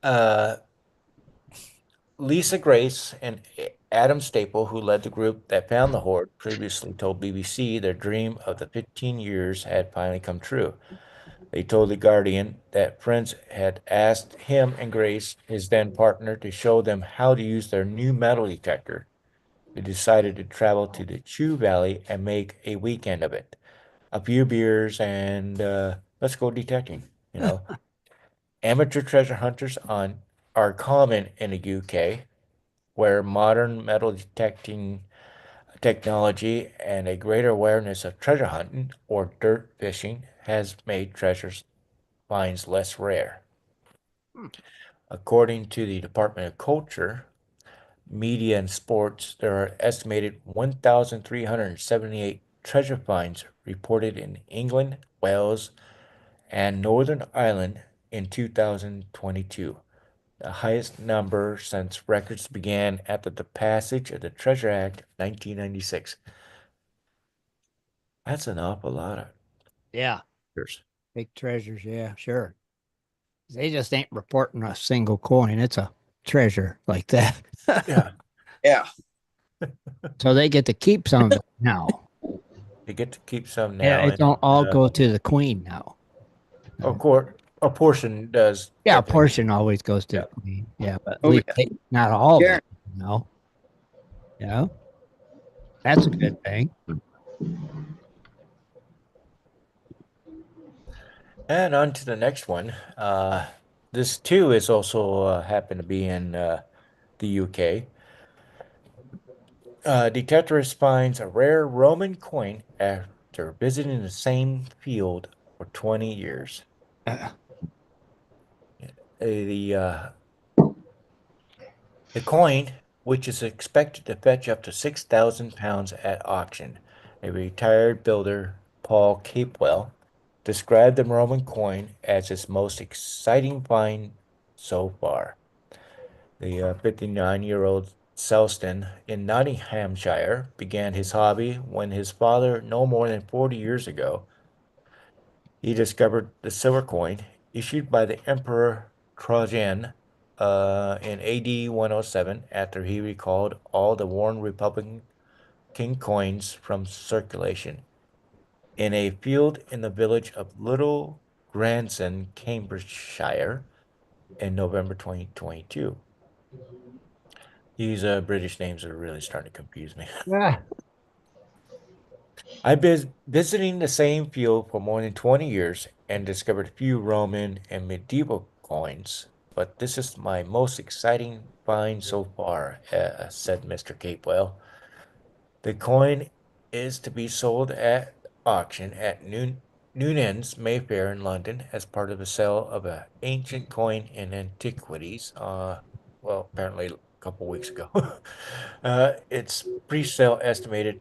Uh, Lisa Grace and Adam Staple, who led the group that found the hoard, previously told BBC their dream of the 15 years had finally come true. They told The Guardian that friends had asked him and Grace, his then partner, to show them how to use their new metal detector. They decided to travel to the Chew Valley and make a weekend of it. A few beers and let's go detecting, you know. Amateur treasure hunters are common in the UK, where modern metal detecting technology and a greater awareness of treasure hunting or dirt fishing has made treasures finds less rare. According to the Department of Culture, Media and Sports, there are estimated 1,378 treasure finds reported in England, Wales, and Northern Ireland in 2022, the highest number since records began after the passage of the Treasure Act 1996. That's an awful lot of Yeah. treasures. Big treasures. Yeah, sure. They just ain't reporting a single coin. It's a treasure like that. Yeah, Yeah. So they get to keep some of it now. you get to keep some Yeah, now, it and don't all go to the queen now. of course, a portion does Yeah, a definitely. portion always goes to Yeah. the queen. Yeah, but at Oh, least yeah. not all of Karen, it. No. Yeah, that's a good thing. And on to the next one. This too is also happened to be in the UK. Detectorist finds a rare Roman coin after visiting the same field for 20 years. Uh, The the coin, which is expected to fetch up to £6,000 at auction, a retired builder, Paul Capewell, described the Roman coin as his most exciting find so far. The 59-year-old Selston in Nottinghamshire began his hobby when his father, no more than 40 years ago, he discovered the silver coin issued by the Emperor Trajan in AD 107 after he recalled all the worn Republican king coins from circulation in a field in the village of Little Granson, Cambridgeshire, in November 2022. These British names are really starting to confuse me. Ah, I've been visiting the same field for more than 20 years and discovered a few Roman and medieval coins, but this is my most exciting find so far, said Mr. Capewell. The coin is to be sold at auction at Noonan's Mayfair in London as part of the sale of an ancient coin in antiquities. Well, apparently a couple weeks ago. Its pre-sale estimated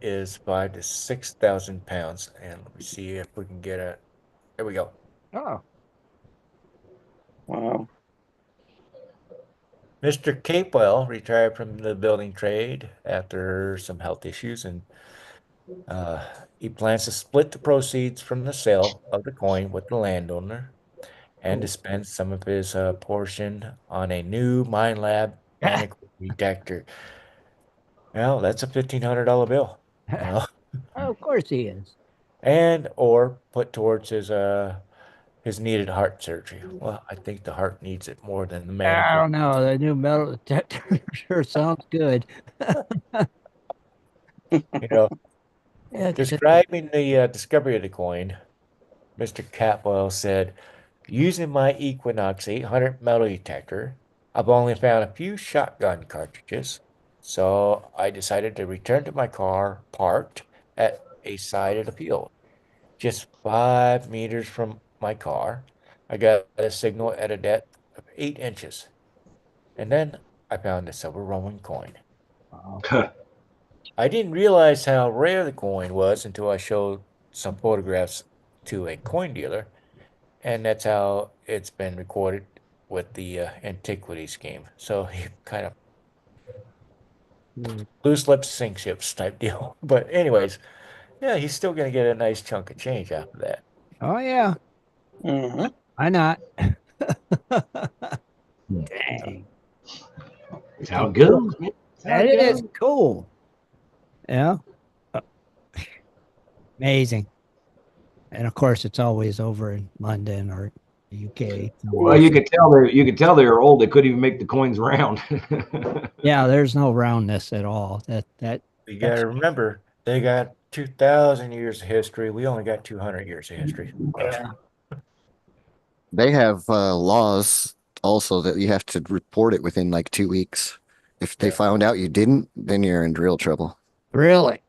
is 5 to 6,000 pounds, and let me see if we can get a. There we go. oh, Wow. Mr. Capewell retired from the building trade after some health issues, and he plans to split the proceeds from the sale of the coin with the landowner and to spend some of his portion on a new mine lab antiquity detector. Well, that's a $1,500 bill, you know, of course he is. and or put towards his needed heart surgery. Well, I think the heart needs it more than the I manicure. don't know. The new metal detector sure sounds good. You know, Yeah, 'cause describing the discovery of the coin, Mr. Catwell said, using my Equinox 800 metal detector, I've only found a few shotgun cartridges, so I decided to return to my car parked at a side of the field. Just 5 meters from my car, I got a signal at a depth of 8 inches, and then I found a silver Roman coin. oh, I didn't realize how rare the coin was until I showed some photographs to a coin dealer, and that's how it's been recorded with the antiquities game. So he kind of hmm. loose lips sink ships type deal. But anyways, yeah, he's still gonna get a nice chunk of change after that. Oh yeah, Hmm. why not? Dang, That's how freaking it cool. goes, man. That's how That it is goes. cool. Yeah, uh, amazing. And of course, it's always over in London or the UK Well, somewhere. you could tell they were old. They couldn't even make the coins round. Yeah, there's no roundness at all. You That's gotta remember, they got 2,000 years of history. We only got 200 years of history. yeah. They have laws also that you have to report it within like 2 weeks. If they Yeah. found out you didn't, then you're in real trouble. Really.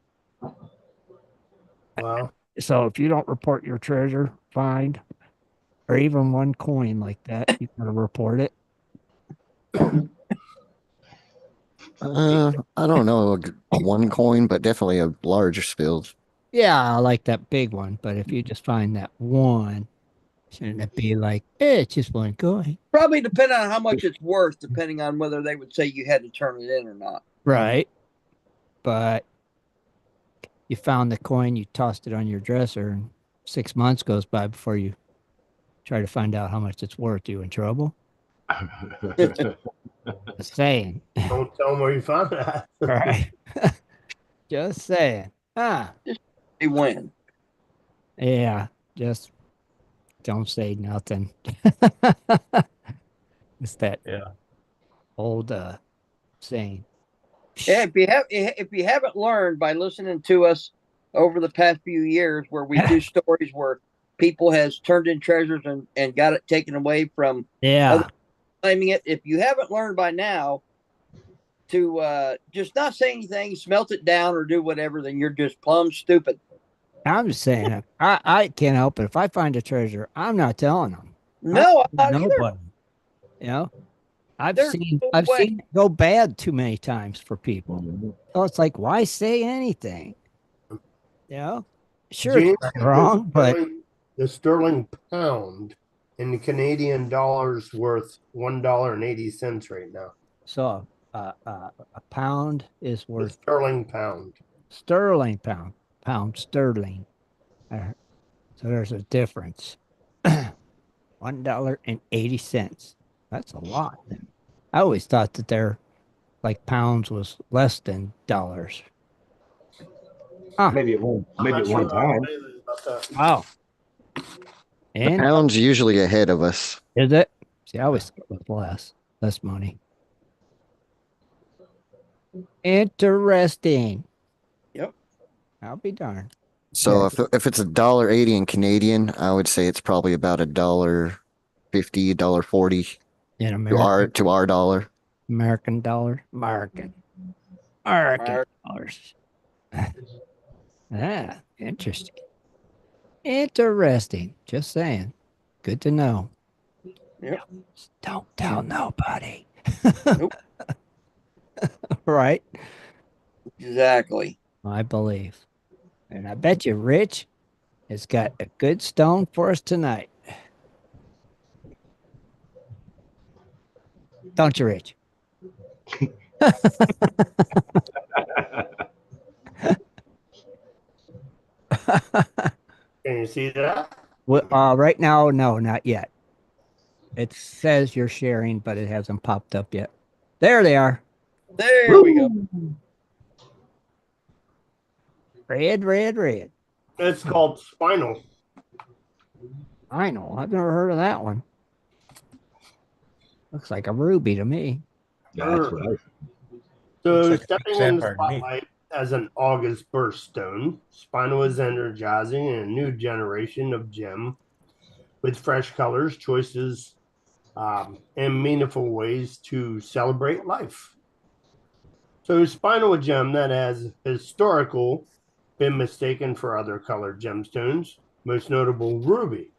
Wow. So if you don't report your treasure find or even one coin like that, you gotta report it. I don't know, one coin, but definitely a larger spill. Yeah, I like that big one, but if you just find that one, shouldn't it be like, it's just one coin? Probably depending on how much it's worth, depending on whether they would say you had to turn it in or not. Right. But you found the coin, you tossed it on your dresser, and 6 months goes by before you try to find out how much it's worth. You in trouble? Just saying. Don't tell them where you found that. Right. Just saying. Ah, They win. yeah. Just don't say nothing. It's that Yeah. old saying. Yeah, if you haven't learned by listening to us over the past few years, where we do stories where people has turned in treasures and got it taken away from Yeah. other claiming it. If you haven't learned by now to just not say anything, smelt it down, or do whatever, then you're just plumb stupid. I'm just saying, I can't help it. If I find a treasure, I'm not telling them. No, I'm not either. Nobody. You know, There's no I've way. seen it go bad too many times for people. So it's like, why say anything? You know, sure, it's James not wrong, but The sterling pound in the Canadian dollar's worth $1.80 right now. So a pound is The worth sterling pound. sterling pound sterling. Uh, So there's a difference. $1.80. That's a lot. I always thought that they're like pounds was less than dollars. Huh. I'm Maybe not at sure one time. about that. Wow. The And pound's usually ahead of us. is it? See, I always thought it was less money. Interesting. Yep. I'll be darned. So if it's $1.80 in Canadian, I would say it's probably about $1.50, $1.40 In to our American dollar. American dollar. American dollars. Ah, interesting. Interesting. Just saying. Good to know. Yep. Don't tell nobody. Nope. Right? Exactly. I believe. And I bet you Rich has got a good stone for us tonight. Don't you, Rich? Can you see that? Well, right now, no, not yet. It says you're sharing, but it hasn't popped up yet. There they are. There we go. Red, red, red. It's called spinal. I know. I've never heard of that one. Looks like a ruby to me. That's right. So, Looks like a big stepping in the sapphire to me. spotlight as an August birthstone, Spinal is energizing a new generation of gem with fresh colors, choices, and meaningful ways to celebrate life. So, Spinal, a gem that has historical been mistaken for other colored gemstones, most notable ruby,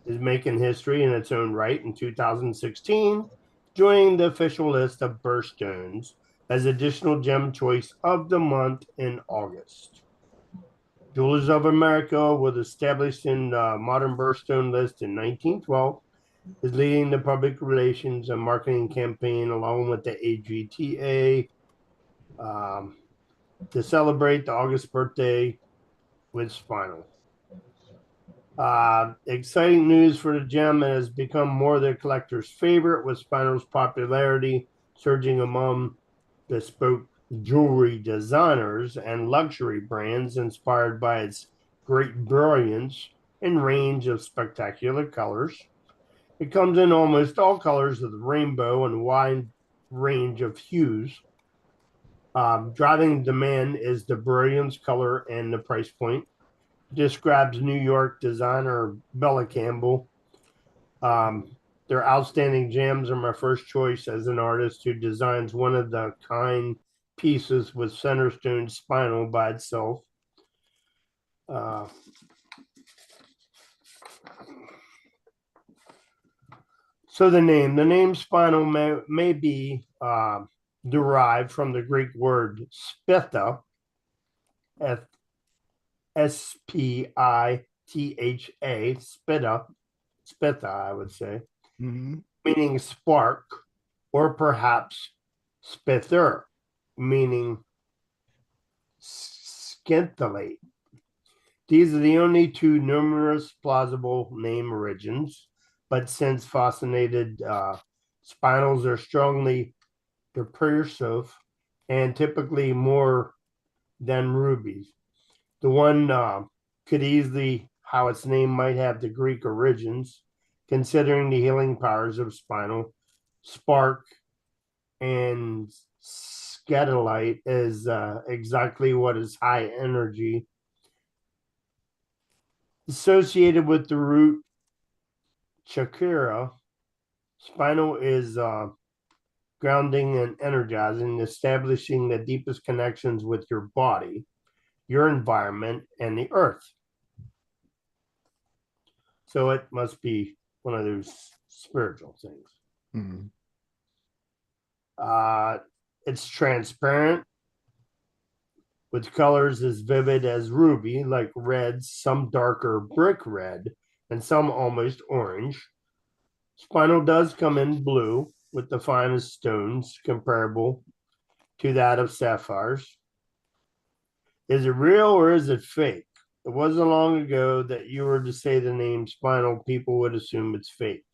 is making history in its own right in 2016, joining the official list of birthstones as additional gem choice of the month in August. Jewelers of America was established in the modern birthstone list in 1912, is leading the public relations and marketing campaign along with the AGTA to celebrate the August birthday with Spinal. Exciting news for the gem. It has become more the collector's favorite, with Spinal's popularity surging among bespoke jewelry designers and luxury brands inspired by its great brilliance and range of spectacular colors. It comes in almost all colors of the rainbow and wide range of hues. Driving demand is the brilliance, color, and the price point. Describes New York designer Bella Campbell. Their outstanding gems are my first choice as an artist who designs one of the kind pieces with center stone spinal by itself. Uh, so the name spinal may be derived from the Greek word spitha, Spitha, spitha, I would say, meaning spark, or perhaps spither, meaning scintillate. These are the only two numerous plausible name origins, but since fascinated, spinals are strongly purposive and typically more than rubies. The one could easily how its name might have the Greek origins, considering the healing powers of spinal. Spark and scatolite is exactly what is high energy. Associated with the root chakra, spinal is grounding and energizing, establishing the deepest connections with your body, your environment, and the earth. So it must be one of those spiritual things. Mm-hmm. It's transparent with colors as vivid as ruby, like reds, some darker brick red, and some almost orange. Spinel does come in blue with the finest stones comparable to that of sapphires. Is it real or is it fake? It wasn't long ago that you were to say the name spinel, people would assume it's fake.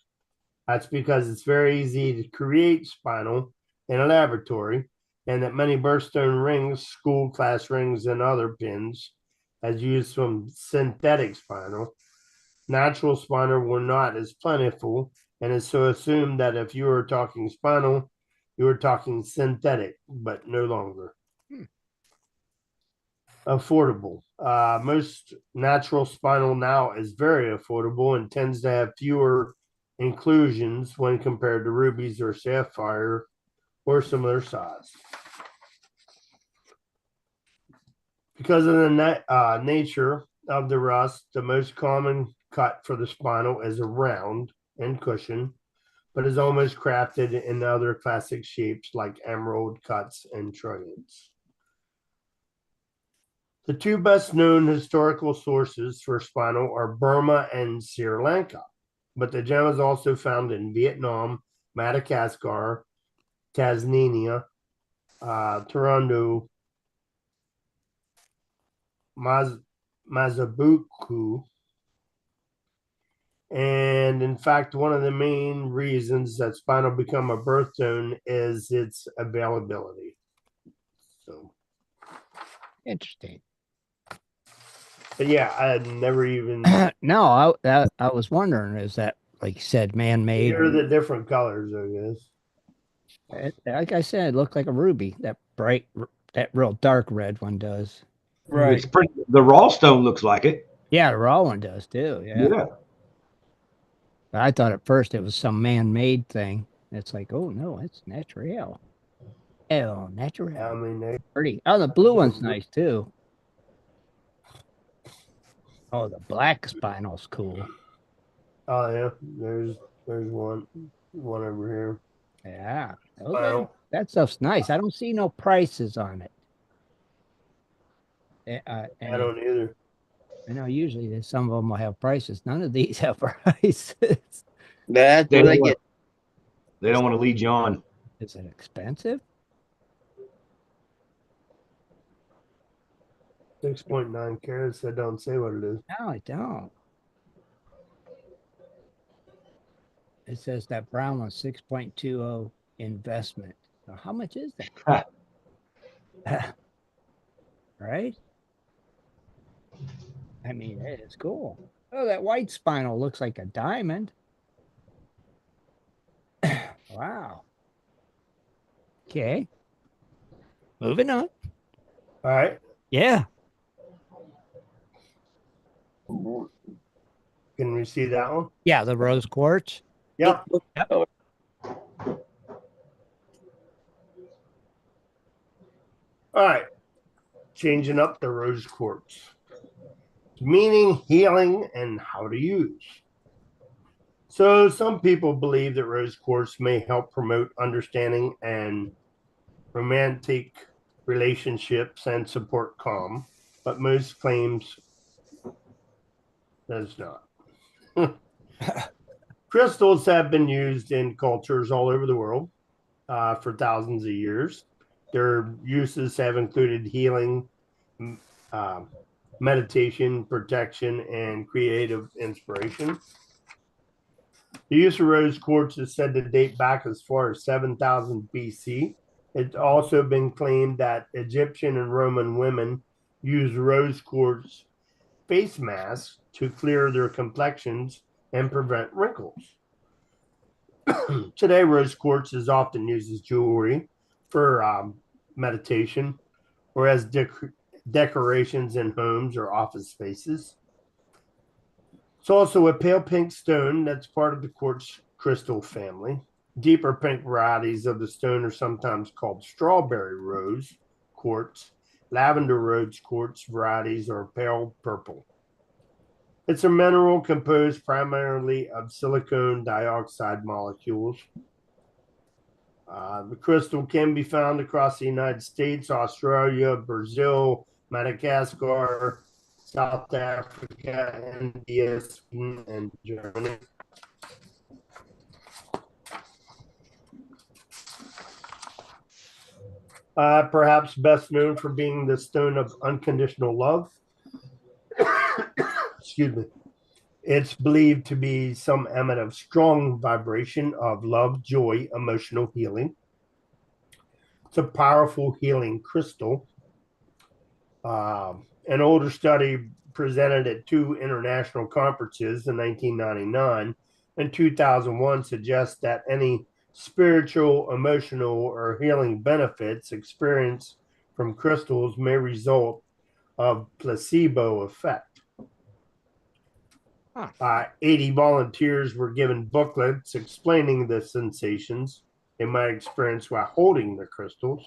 That's because it's very easy to create spinel in a laboratory, and that many birthstone rings, school class rings, and other pins, as used from synthetic spinel. Natural spinel were not as plentiful, and is so assumed that if you were talking spinel, you were talking synthetic, but no longer. Affordable. Most natural spinel now is very affordable and tends to have fewer inclusions when compared to rubies or sapphire or similar size. Because of the nature of the rust, the most common cut for the spinel is a round and cushion, but is almost crafted in other classic shapes like emerald cuts and trillions. The two best known historical sources for spinel are Burma and Sri Lanka, but the gem is also found in Vietnam, Madagascar, Tasmania, Toronto, Mazabuku. And in fact, one of the main reasons that spinel become a birthstone is its availability. So, Interesting. but yeah, I had never even No, I was wondering, is that, like you said, man-made? here are the different colors, I guess. Like I said, it looked like a ruby. That bright, that real dark red one does. Right. It's pretty. The raw stone looks like it. Yeah, the raw one does too. Yeah. Yeah. But I thought at first it was some man-made thing. It's like, oh no, it's natural. Oh, I natural. mean, Pretty. Oh, the blue one's nice too. Oh, the black spinal's cool. oh yeah, there's one over here. Yeah. Wow. That stuff's nice. I don't see no prices on it. I Any, don't either. I know usually some of them will have prices. None of these have prices. That's They where don't they want, get. they don't want to lead you on. Is it expensive? 6.9 carats. I don't say what it is. No, I don't. It says that brown one's 6.20 investment. So how much is that? Right? I mean, it's cool. Oh, that white spinel looks like a diamond. Wow. Okay. Moving on. All right. Yeah. Can we see that one? Yeah, the rose quartz. Yeah. Yep. All right. Changing up the rose quartz. Meaning, healing, and how to use. So, some people believe that rose quartz may help promote understanding and romantic relationships and support calm, but most claims does not. Crystals have been used in cultures all over the world for thousands of years. Their uses have included healing, uh, meditation, protection, and creative inspiration. The use of rose quartz is said to date back as far as 7,000 BC. It's also been claimed that Egyptian and Roman women used rose quartz face masks to clear their complexions and prevent wrinkles. Today, rose quartz is often used as jewelry for meditation or as decorations in homes or office spaces. It's also a pale pink stone that's part of the quartz crystal family. Deeper pink varieties of the stone are sometimes called strawberry rose quartz. Lavender rose quartz varieties are pale purple. It's a mineral composed primarily of silicon dioxide molecules. The crystal can be found across the United States, Australia, Brazil, Madagascar, South Africa, India, Sweden, and Germany. Perhaps best known for being the stone of unconditional love. Excuse me. It's believed to be some element of strong vibration of love, joy, emotional healing. It's a powerful healing crystal. An older study presented at two international conferences in 1999 and 2001 suggests that any spiritual, emotional, or healing benefits experienced from crystals may result of placebo effect. 80 volunteers were given booklets explaining the sensations they might experience while holding the crystals.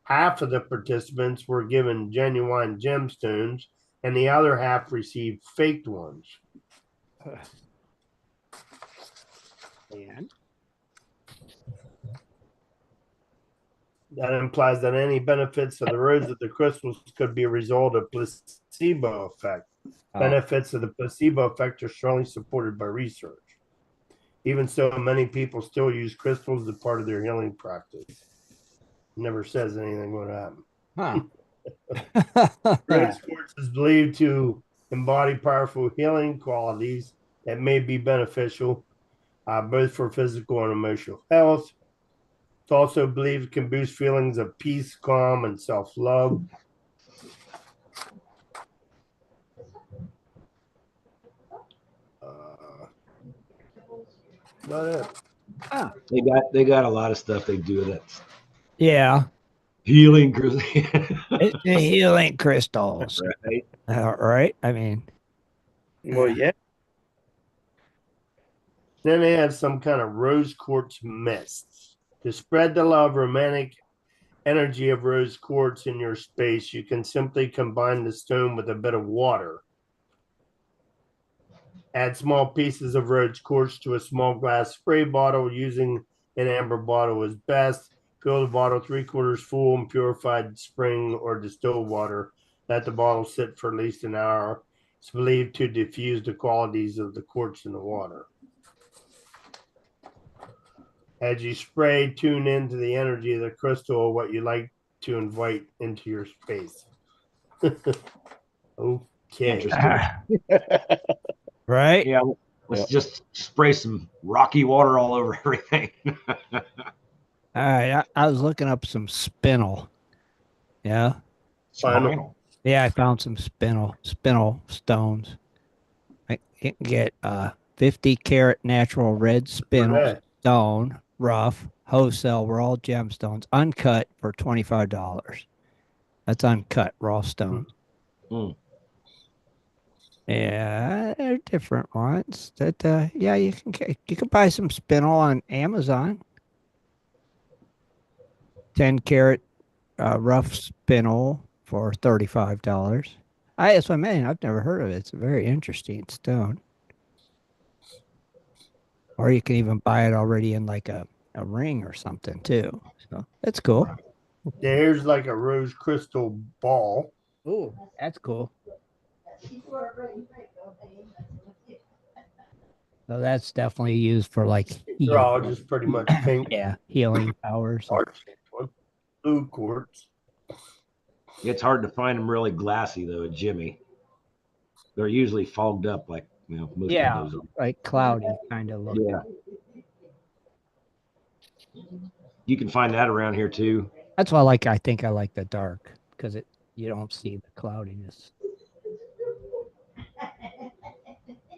Half of the participants were given genuine gemstones, and the other half received faked ones. And that implies that any benefits of the rose of the crystals could be a result of placebo effect. Benefits of the placebo effect are strongly supported by research. Even so, many people still use crystals as part of their healing practice. Never says anything would happen. Rose quartz is believed to embody powerful healing qualities that may be beneficial both for physical and emotional health. It's also believed it can boost feelings of peace, calm, and self-love. About it. They got a lot of stuff they do that's yeah, healing. it's the healing crystals. Right. Right? I mean, Well, yeah. Then they have some kind of rose quartz mists. To spread the love, romantic energy of rose quartz in your space, you can simply combine the stone with a bit of water. Add small pieces of rose quartz to a small glass spray bottle. Using an amber bottle is best. Fill the bottle 3/4 full in purified spring or distilled water. Let the bottle sit for at least an hour. It's believed to diffuse the qualities of the quartz in the water. As you spray, tune into the energy of the crystal or what you like to invite into your space. Okay. Interesting. right? Yeah, let's just spray some rocky water all over everything. All right. I was looking up some spinel. Yeah. Final. Yeah, I found some spinel stones. You can get 50 carat natural red spinel that? stone, rough, wholesale raw gemstones, uncut for $25. That's uncut raw stone. Mm. Yeah, they're different ones. That yeah, you can buy some spinel on Amazon. 10 carat rough spinel for $35. That's what I mean. I've never heard of it. It's a very interesting stone. Or you can even buy it already in like a ring or something too. So that's cool. There's like a rose crystal ball. Oh, that's cool. So that's definitely used for like They're all just pretty much pink. yeah, healing powers. Blue quartz. It's hard to find them really glassy though at Jimmy. They're usually fogged up like most Yeah, of those. like cloudy kind of look. Yeah. You can find that around here too. That's why I think I like the dark because you don't see the cloudiness.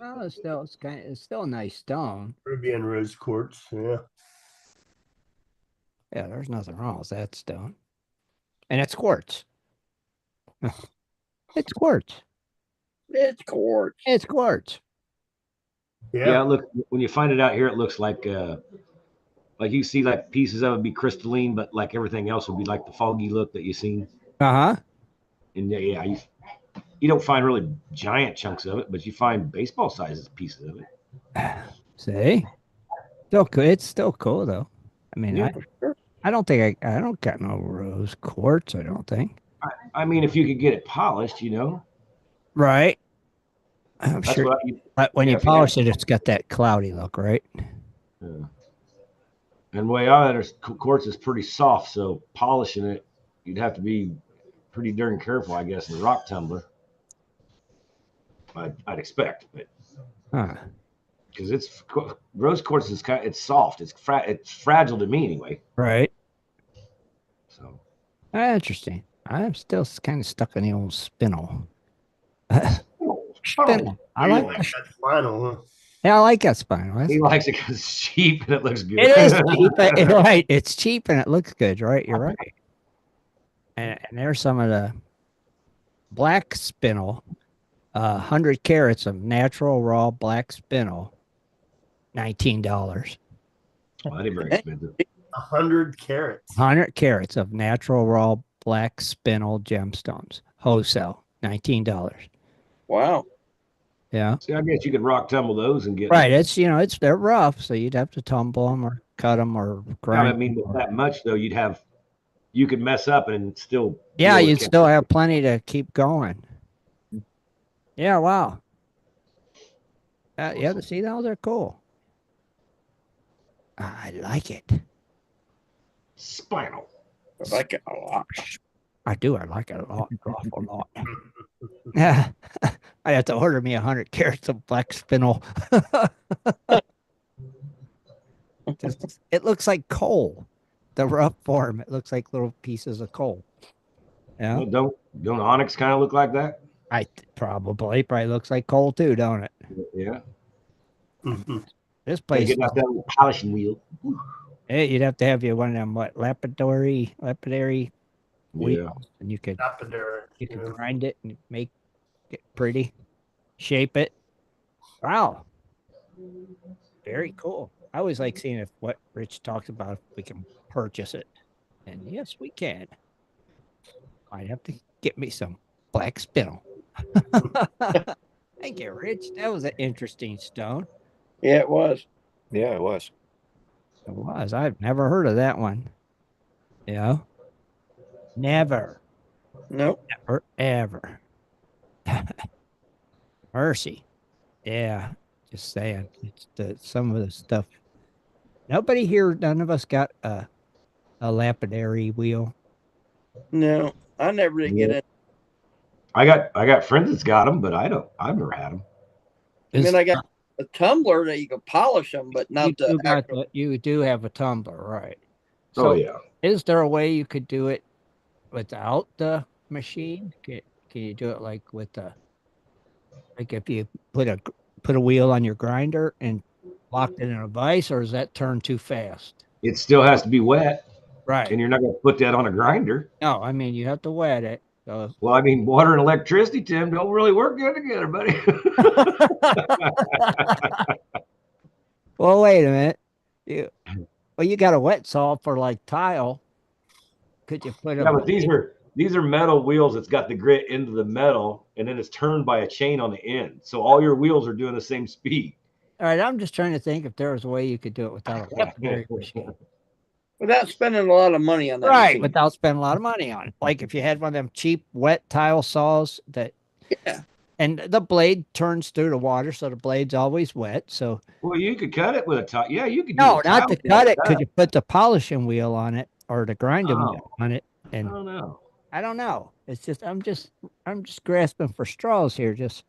Well, it's still a nice stone. Ruby and rose quartz. Yeah. Yeah, there's nothing wrong with that stone. And it's quartz. It's quartz. It's quartz. It's quartz. Yeah, look, when you find it out here, it looks like you see like pieces of it be crystalline, but like everything else will be like the foggy look that you seen. Uh-huh. And yeah, you don't find really giant chunks of it, but you find baseball sizes pieces of it. See? Still cool. It's still cool though. I mean, Yeah. I don't think I don't got no rose quartz, I don't think. I mean, if you could get it polished, Right. I'm That's sure. what you. But when Yeah, you if you have, polish it, it's got that cloudy look, right? yeah. And the way I understand, quartz is pretty soft, so polishing it, you'd have to be pretty darn careful, I guess, in a rock tumbler. I'd expect, but Huh. because it's rose quartz is kind, it's soft, it's fragile to me anyway. Right. So Interesting. I'm still kind of stuck in the old spinel. oh, Spinel. I You like. like that final, huh? Yeah, I like that spinel. That's he good. likes it because it's cheap and it looks good. It is cheap. Right. It's cheap and it looks good. Right. You're right. And there's some of the black spinel. 100 carats of natural raw black spinel. $19. Well, that ain't very expensive. 100 carats. 100 carats of natural raw black spinel gemstones. Wholesale. $19. Wow. Yeah. See, I guess you could rock tumble those and get. Right. They're rough, so you'd have to tumble them or cut them or Yeah, grind. I mean, with that much though, you could mess up and still. Yeah, be able to you'd catch still it. have plenty to keep going. Yeah, wow. Yeah, see, those are cool. I like it. Spinal. I like it a lot. I do. I like it a lot. An awful lot. Yeah. I have to order me 100 carats of black spinel. It looks like coal. The rough form. It looks like little pieces of coal. Yeah. Well, don't onyx kind of look like that? Probably looks like coal too, don't it? Yeah. This Gotta place, get that little polishing wheel. you'd have to have you one of them lapidary Yeah. wheels, and you could Lapidary. grind it and make it pretty, shape it. Wow, very cool. I always like seeing if what Rich talks about, if we can purchase it, and yes, we can. I'd have to get me some black spinel. Thank you, Rich. That was an interesting stone. Yeah, it was. Yeah, it was. It was. I've never heard of that one. Yeah. Never. Nope. Never, ever. Mercy. Yeah. Just saying. It's some of the stuff. Nobody here, none of us got a lapidary wheel. No, I never did get it. I got friends that's got them, but I've never had them. I mean, I got a tumbler that you can polish them, but not You do have a tumbler, right? Oh So yeah. is there a way you could do it without the machine? Can you do it like with like if you put a wheel on your grinder and locked it in a vise, or does that turn too fast? It still has to be wet, Right. and you're not going to put that on a grinder. No, I mean you have to wet it. So Well, I mean, water and electricity, Tim, don't really work good together, buddy. well, wait a minute. You got a wet saw for like tile. Could you put Yeah, but these are metal wheels that's got the grit into the metal, and then it's turned by a chain on the end. So all your wheels are doing the same speed. All right, I'm just trying to think if there was a way you could do it without a lapidary machine. without spending a lot of money on that. Right, machine. without spending a lot of money on it. Like if you had one of them cheap wet tile saws that, Yeah. and the blade turns through the water, so the blade's always wet. So Well, you could cut it with a tile. Yeah, you could. no, use a not tile to to cut it. cut. Could you put the polishing wheel on it or the grinding wheel on it? I And don't know. I don't know. It's just I'm just grasping for straws here. Just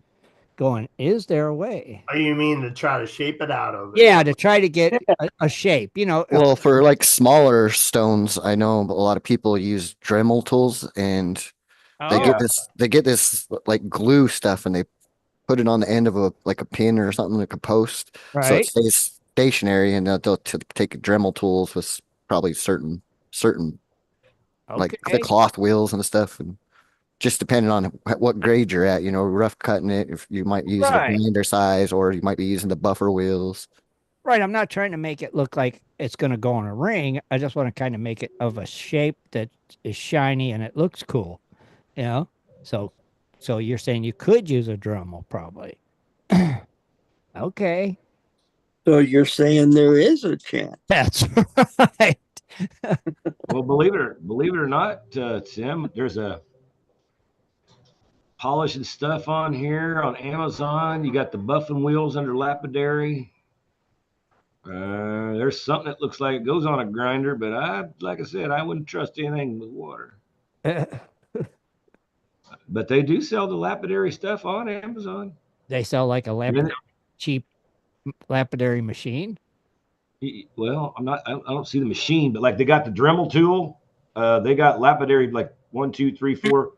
going, is there a way? What do you mean to try to shape it out of it? Yeah, to try to get a shape. Well, for like smaller stones, I know a lot of people use Dremel tools, and they Oh, get this like glue stuff, and they put it on the end of a pin or something, like a post, so it right. stays stationary. And they'll take Dremel tools with probably certain like the Okay. cloth wheels and stuff, and just depending on what grade you're at, rough cutting it, if you might use the Right. grinder size, or you might be using the buffer wheels. Right. I'm not trying to make it look like it's going to go on a ring. I just want to kind of make it of a shape that is shiny and it looks cool. So you're saying you could use a Dremel probably. Okay. So you're saying there is a chance. That's right. Well, believe it or not, Tim, there's a polishing stuff on here on Amazon. You got the buffing wheels under lapidary. There's something that looks like it goes on a grinder, but like I said, I wouldn't trust anything with water. But they do sell the lapidary stuff on Amazon. They sell like a cheap lapidary machine. Well, I don't see the machine, but like they got the Dremel tool. They got lapidary, like 1, 2, 3, 4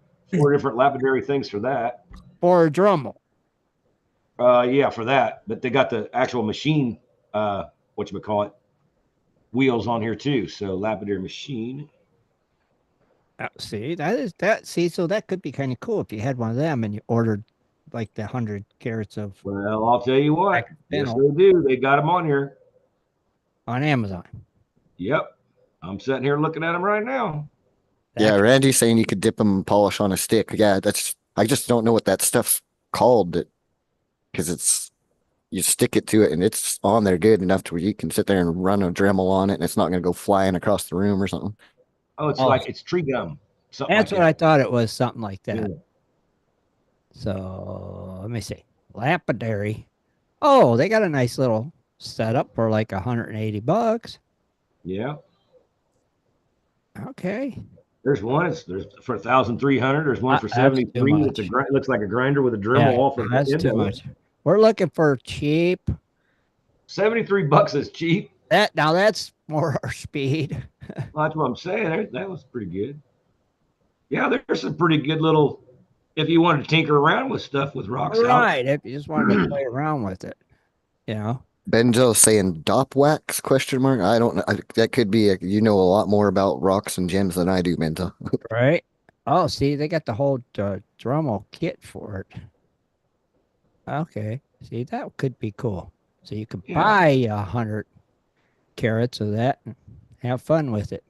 different lapidary things for that. Or a Dremel. Yeah, for that. But they got the actual machine, whatchamacallit, wheels on here too. So lapidary machine. See, so that could be kind of cool if you had one of them and you ordered like the 100 carats of. Well, I'll tell you what. Yes, they do. They got them on here. On Amazon. Yep. I'm sitting here looking at them right now. Yeah, Randy's saying you could dip them and polish on a stick. Yeah, I just don't know what that stuff's called, because you stick it to it and it's on there good enough to where you can sit there and run a Dremel on it and it's not going to go flying across the room or something. Oh, it's tree gum. That's what I thought it was, something like that. Yeah. So let me see. Lapidary. Oh, they got a nice little setup for like $180. Yeah. Okay. There's one. There's for 1,300. There's one for 73. It looks like a grinder with a Dremel off. That's too much. We're looking for cheap. $73 is cheap. That's more our speed. Well, that's what I'm saying. That was pretty good. Yeah, there's some pretty good little. If you wanted to tinker around with stuff with rocks, right? If you just wanted to play around with it, you know. Benjo saying "dop wax?" question mark. I don't know. That could be. You know a lot more about rocks and gems than I do, Benjo. Right. Oh, see, they got the whole Dremel kit for it. Okay. See, that could be cool. So you could buy 100 carats of that and have fun with it.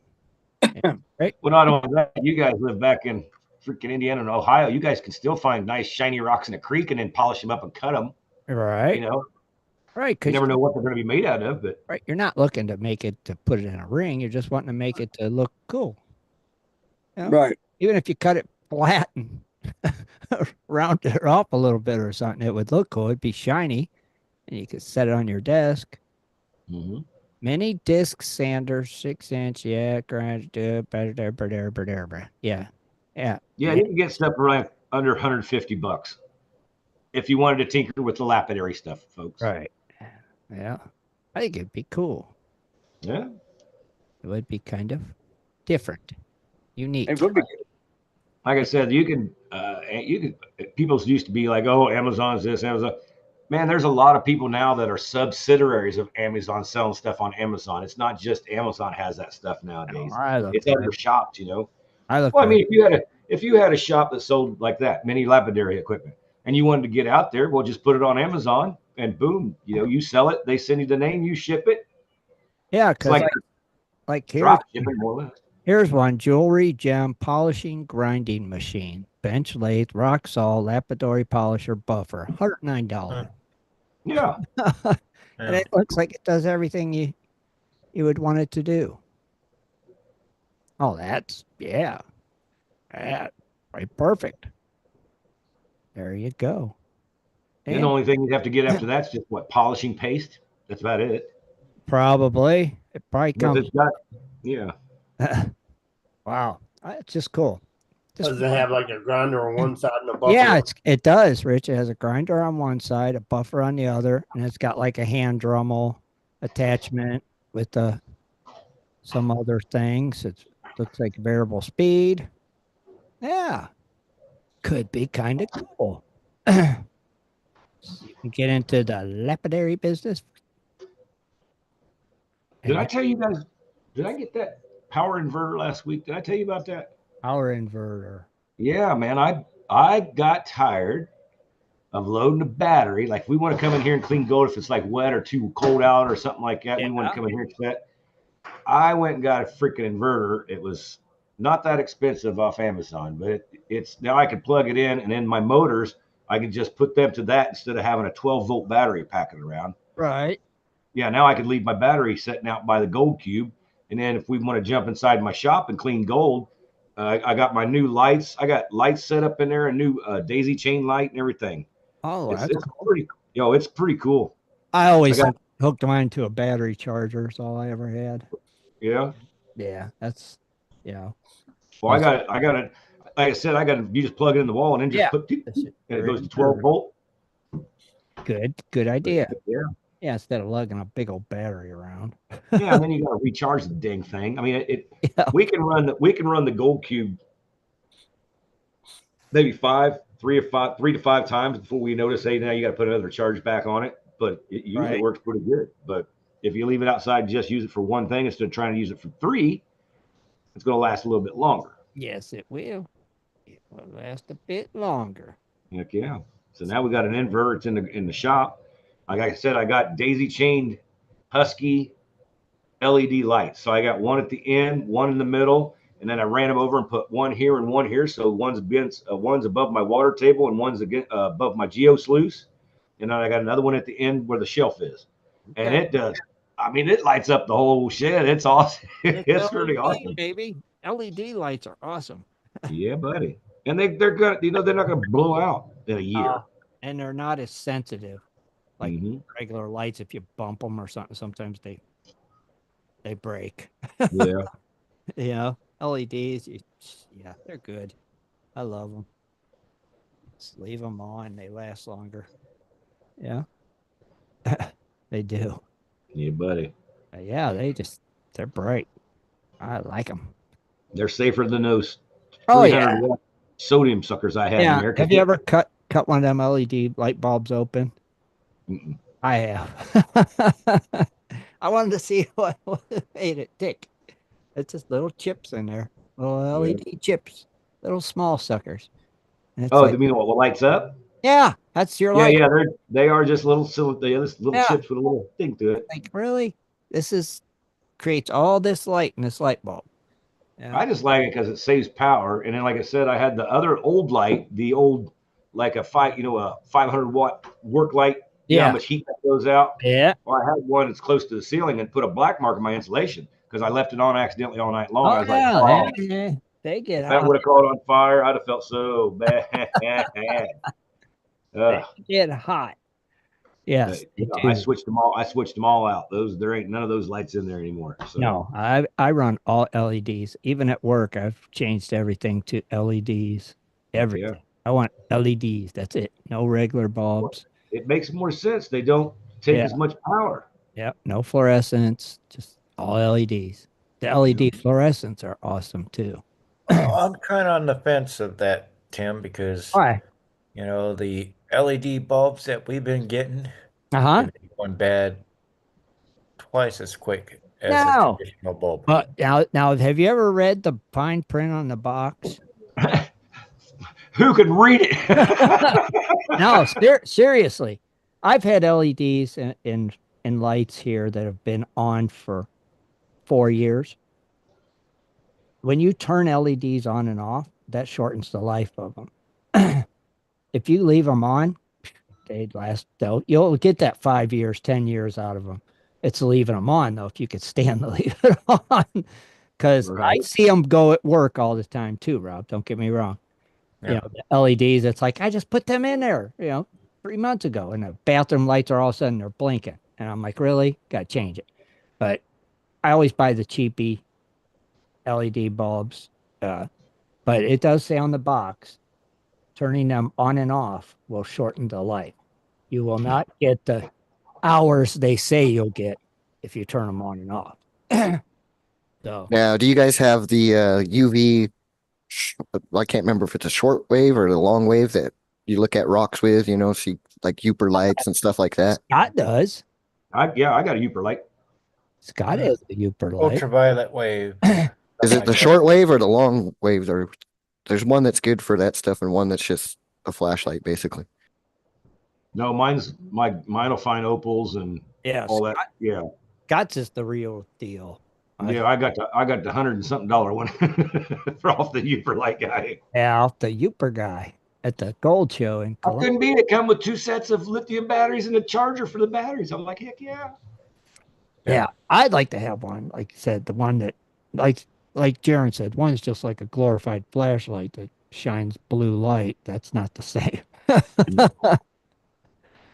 Right. Well, not only that, you guys live back in freaking Indiana and Ohio. You guys can still find nice shiny rocks in a creek and then polish them up and cut them. Right. You know. Right. You never know what they're going to be made out of, but right. You're not looking to make it to put it in a ring. You're just wanting to make it to look cool. You know? Right. Even if you cut it flat and round it off a little bit or something, it would look cool. It'd be shiny, and you could set it on your desk. Mm-hmm. Mini disc sander, 6-inch. Yeah, grind. Yeah. Yeah. Yeah, you can get stuff for like under $150 if you wanted to tinker with the lapidary stuff, folks. Right. Yeah. I think it'd be cool. Yeah. It would be kind of different, unique. It would be. Like I said, you can. People used to be like, "Oh, Amazon's this, Amazon." Man, there's a lot of people now that are subsidiaries of Amazon selling stuff on Amazon. It's not just Amazon has that stuff nowadays. It's other shops, you know. I mean, if you had a shop that sold like that, mini lapidary equipment, and you wanted to get out there, well, just put it on Amazon, and boom, you know, you sell it. They send you the name, you ship it. Yeah, because like drop shipping more or less. Here's one: jewelry, gem, polishing, grinding machine, bench lathe, rock saw, lapidary polisher, buffer, $109. Yeah. And it looks like it does everything you would want it to do. Oh, that's right, perfect. There you go. And the only thing you have to get after that's just polishing paste. That's about it. Probably. It probably comes. Yeah. Wow. It's just cool. Does it have like a grinder on one side and a buffer? Yeah, it does, Rich. It has a grinder on one side, a buffer on the other, and it's got like a hand Dremel attachment with some other things. It looks like variable speed. Yeah. Could be kind of cool. You can get into the lapidary business. Did I tell you guys? Did I get that power inverter last week? Did I tell you about that? Power inverter. Yeah, man. I got tired of loading a battery. Like, if we want to come in here and clean gold if it's like wet or too cold out or something like that. Yeah. We want to come in here and set. I went and got a freaking inverter. It was not that expensive off Amazon, but it's now I can plug it in, and then my motors, I can just put them to that instead of having a 12-volt battery packing around. Right. Yeah, now I could leave my battery sitting out by the gold cube, and then if we want to jump inside my shop and clean gold, I got my new lights. I got lights set up in there, a new daisy chain light and everything. Oh, It's that's it's cool. pretty, it's pretty cool. I I always got hooked mine to a battery charger. Is all I ever had. yeah. Yeah, that's you know. Well, Once, I got it. Like I said, I got to. You just plug it in the wall and then just yeah, put, that's and it. it Your goes to 12 inverter. volt. Good But idea. yeah, Yeah, instead of lugging a big old battery around. yeah. And then you got to recharge the dang thing. I mean, Yeah, we can run the Gold Cube maybe 3 to 5 times before we notice. Hey, now you got to put another charge back on it. But it usually right. works pretty good. But if you leave it outside, and just use it for one thing instead of trying to use it for three, it's going to last a little bit longer. Yes, it will. It will last a bit longer. Heck yeah. So now we got an inverter. It's in the shop. Like I said, I got daisy chained Husky LED lights. So I got one at the end, one in the middle, and then I ran them over and put one here and one here. So one's above my water table and one's above my geo sluice, and then I got another one at the end where the shelf is, and Okay. it does. I mean, it lights up the whole shed. It's awesome. It's It's really LED, awesome. baby. LED lights are awesome. Yeah, buddy. And they're gonna, they're not gonna blow out in a year. And they're not as sensitive like Hmm. regular lights. If you bump them or something, sometimes they break. Yeah. You know, LEDs, yeah, they're good. I love them. Just leave them on; they last longer. Yeah, they do. Yeah, buddy. Yeah, they're bright. I like them. They're safer than those Oh 300 yeah, watt sodium suckers I had in yeah. there. Have you ever cut one of them LED light bulbs open? Mm-mm. I have. I wanted to see what made it tick. It's just little chips in there, little Yeah. LED chips, little small suckers. And it's Oh, like, you mean what lights up? yeah, that's your Yeah, light. yeah. They are just little little Yeah, chips with a little thing to it. like really, this is creates all this light in this light bulb. Yeah. I just like it because it saves power. And then, like I said, I had the other old light, the old like a 500 watt work light. You know how Yeah. much heat that goes out. Yeah. Well, I had one that's close to the ceiling and put a black mark in my insulation because I left it on accidentally all night long. I Oh was like, yeah, oh, yeah. They get if that hot. would have caught on fire, I'd have felt so bad. They Ugh. get hot. Yes, they I do. switched them all. I switched them all out. There ain't none of those lights in there anymore. So No, I run all LEDs. Even at work, I've changed everything to LEDs. heck yeah, Everything. I want LEDs. That's it. No regular bulbs. it makes more sense. They don't take Yeah. as much power. Yep. No fluorescents. Just all LEDs. The Yeah. LED fluorescents are awesome too. I'm kind of on the fence of that, Tim, because Why? the LED bulbs that we've been getting Uh-huh. can be going bad twice as quick as a No. traditional bulb. But now, have you ever read the fine print on the box? Who can read it? No, seriously. I've had LEDs in lights here that have been on for 4 years. When you turn LEDs on and off, that shortens the life of them. If you leave them on, they'd last. You'll get that 5 years, 10 years out of them. It's leaving them on though. If you could stand to leave it on, because I Right. see them go at work all the time too. Rob, don't get me wrong. You Yeah. know, the LEDs. It's like I just put them in there. 3 months ago, and the bathroom lights are all of a sudden they're blinking, and I'm like, really? Got to change it. But I always buy the cheapy LED bulbs. But it does say on the box, turning them on and off will shorten the life. You will not get the hours they say you'll get if you turn them on and off. So Now, do you guys have the UV? I can't remember if it's a short wave or the long wave that you look at rocks with. See like Uper lights and stuff like that. Scott does. I got a Uper light. Scott has a Uper light. Ultraviolet wave. Is it the short wave or the long wave? There's one that's good for that stuff and one that's just a flashlight, basically. No, mine'll find opals and Yeah, all that. Yeah, Scott's is the real deal. yeah. I got the $100 and something one for off the Uper light guy. Yeah, the Uper guy at the Gold Show in I Columbus. couldn't beat it. Come with 2 sets of lithium batteries and a charger for the batteries. I'm like, heck yeah. Yeah, I'd like to have one. Like you said, the one that, like like Jaron said, one is just like a glorified flashlight that shines blue light. That's not the same.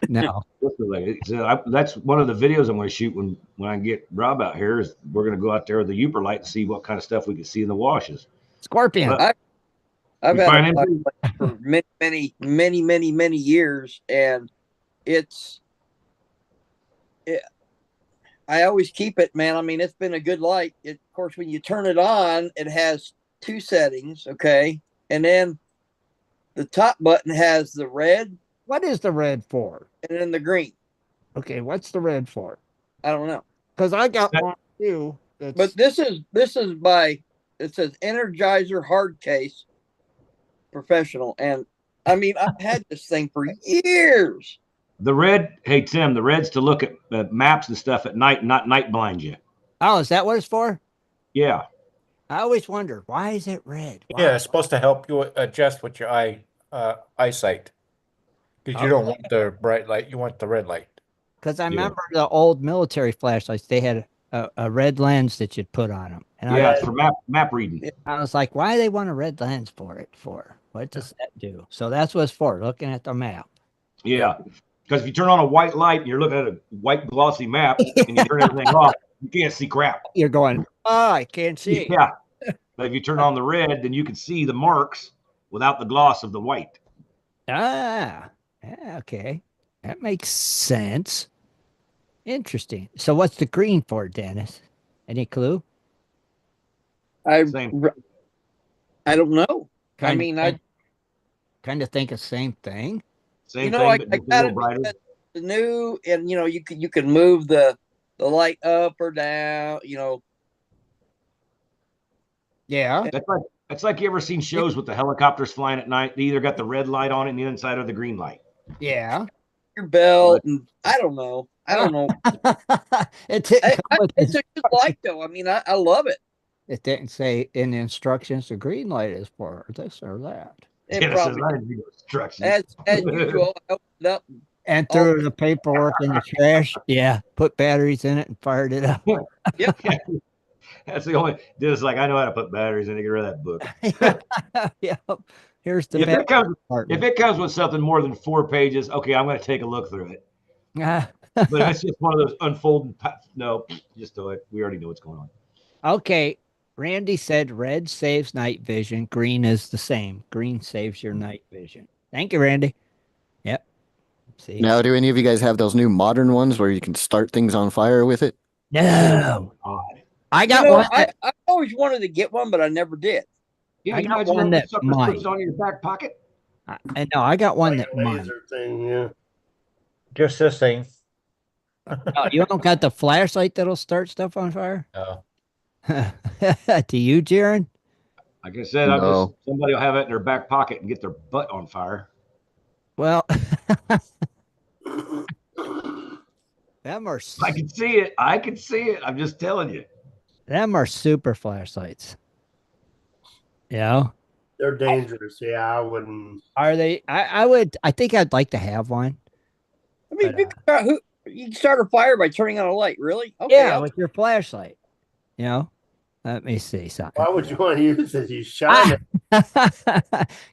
No. That's one of the videos I'm going to shoot when I get Rob out here. Is we're going to go out there with the Uber light and see what kind of stuff we can see in the washes. Scorpion. But I've you had a find anything? flashlight for many years, and I always keep it, man. I mean, it's been a good light. Of course, when you turn it on, it has two settings, okay, and then the top button has the red What is the red for? and then the green. Okay, what's the red for? I don't know, Because I got one too. but this is by, it says Energizer hard case professional, and I mean, I've had this thing for years. The red, hey Tim, the red's to look at maps and stuff at night, not night blind you. Oh, is that what it's for? Yeah, I always wonder, why is it red? Why? Yeah, it's supposed to help you adjust with your eyesight. Because you don't want the bright light, you want the red light. Because I Yeah. remember the old military flashlights, they had a red lens that you'd put on them. And yeah, it's for map reading. I was like, why do they want a red lens for it? For what does that do? So that's what it's for, looking at the map. Yeah, because if you turn on a white light and you're looking at a white glossy map and you turn everything off, you can't see crap. You're going, oh, I can't see. Yeah, but if you turn on the red, then you can see the marks without the gloss of the white. Ah, yeah, okay. That makes sense. Interesting. So what's the green for, Dennis? Any clue? Same. I don't know. I Kind mean, of, kind of think the same thing. Same you know, thing, I but just a got little it brighter. because the new, and you know, you can move the light up or down. You know, Yeah. That's like you ever seen shows with the helicopters flying at night? They either got the red light on it in the inside or the green light. Yeah. your belt, and I don't know. It didn't come with It's a good light though. I mean, I love it. It didn't say in the instructions the green light is for this or that. It Yeah, it says probably, I didn't read the instructions. as usual, I opened it up. And threw the paperwork in the trash. Yeah. Put batteries in it and fired it up. Yep. That's the only. Just like I know how to put batteries in to get rid of that book. Yep. Here's the If battery it comes, part. if it comes with something more than 4 pages, okay, I'm going to take a look through it. But if it's just one of those unfolding, no, just do it. We already know what's going on. Okay. Randy said red saves night vision. Green is the same. Green saves your night vision. Thank you, Randy. Yep. See? Now, do any of you guys have those new modern ones where you can start things on fire with it? No. God. I You got know, one. I always wanted to get one, but I never did. Yeah, I you got guys one want that that sucker might. slips on in your back pocket? I know. I got one Like that a might. laser thing, yeah. Just this thing. Oh, you don't got the flashlight that'll start stuff on fire? No. Do you, Jaron? Like I said, No. somebody will have it in their back pocket and get their butt on fire. Well, them are I can see it. I can see it. I'm just telling you. them are super flashlights. Yeah. They're dangerous. Yeah, I wouldn't. Are they? I think I'd like to have one. I mean, But, you can start a fire by turning on a light. Really? Okay. Yeah, with your flashlight. You know? Let me see something. Why would you want to use it? You shine it. You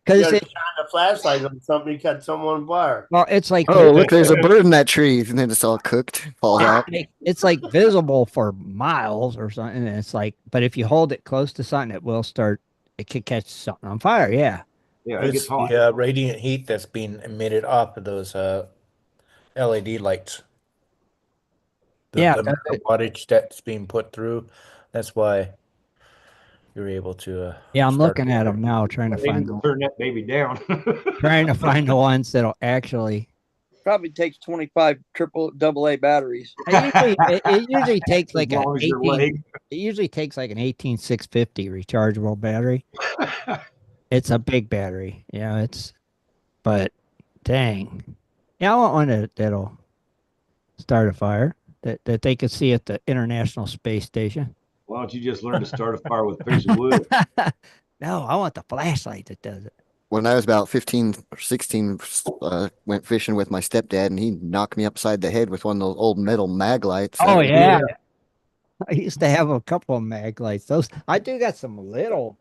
Because gotta shine a flashlight on something, you catch someone on fire. well, it's like Oh, look, there's a bird in that tree, and then it's all cooked, falls out. it's like visible for miles or something. And it's like, but if you hold it close to something, it will start. It could catch something on fire. Yeah. Yeah, it gets It's hot. the radiant heat that's being emitted off of those LED lights. Yeah, The wattage that's being put through. That's why you're able to. Yeah, I'm start looking a at fire. them now, trying to They need find to turn that baby down. the ones that'll actually. Probably takes 25 triple double A batteries. It usually takes As like an long as your 18. leg. It usually takes like an 18650 rechargeable battery. It's a big battery. Yeah, but dang. Yeah, I want one that'll start a fire that they could see at the International Space Station. Why don't you just learn to start a fire with a piece of wood? No, I want the flashlight that does it. When I was about 15 or 16, went fishing with my stepdad, and he knocked me upside the head with one of those old metal mag lights. Oh That- yeah. I used to have a couple of mag lights. Those I do got some little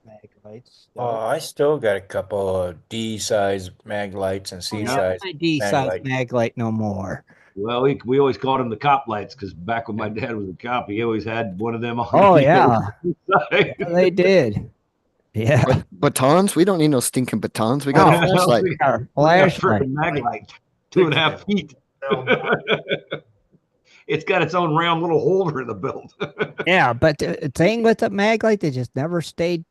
mag lights. I still got a couple of D-size mag lights and C-size My D mag size lights. mag light no more. Well, we always called them the cop lights because back when my dad was a cop, he always had one of them on. Oh the yeah, side. yeah, they did. Yeah. But batons? We don't need no stinking batons. We got Oh, a flashlight. we our got a flashlight. freaking mag light, 2.5 feet. It's got its own round little holder in the belt. Yeah, but the thing with the mag light, they just never stayed.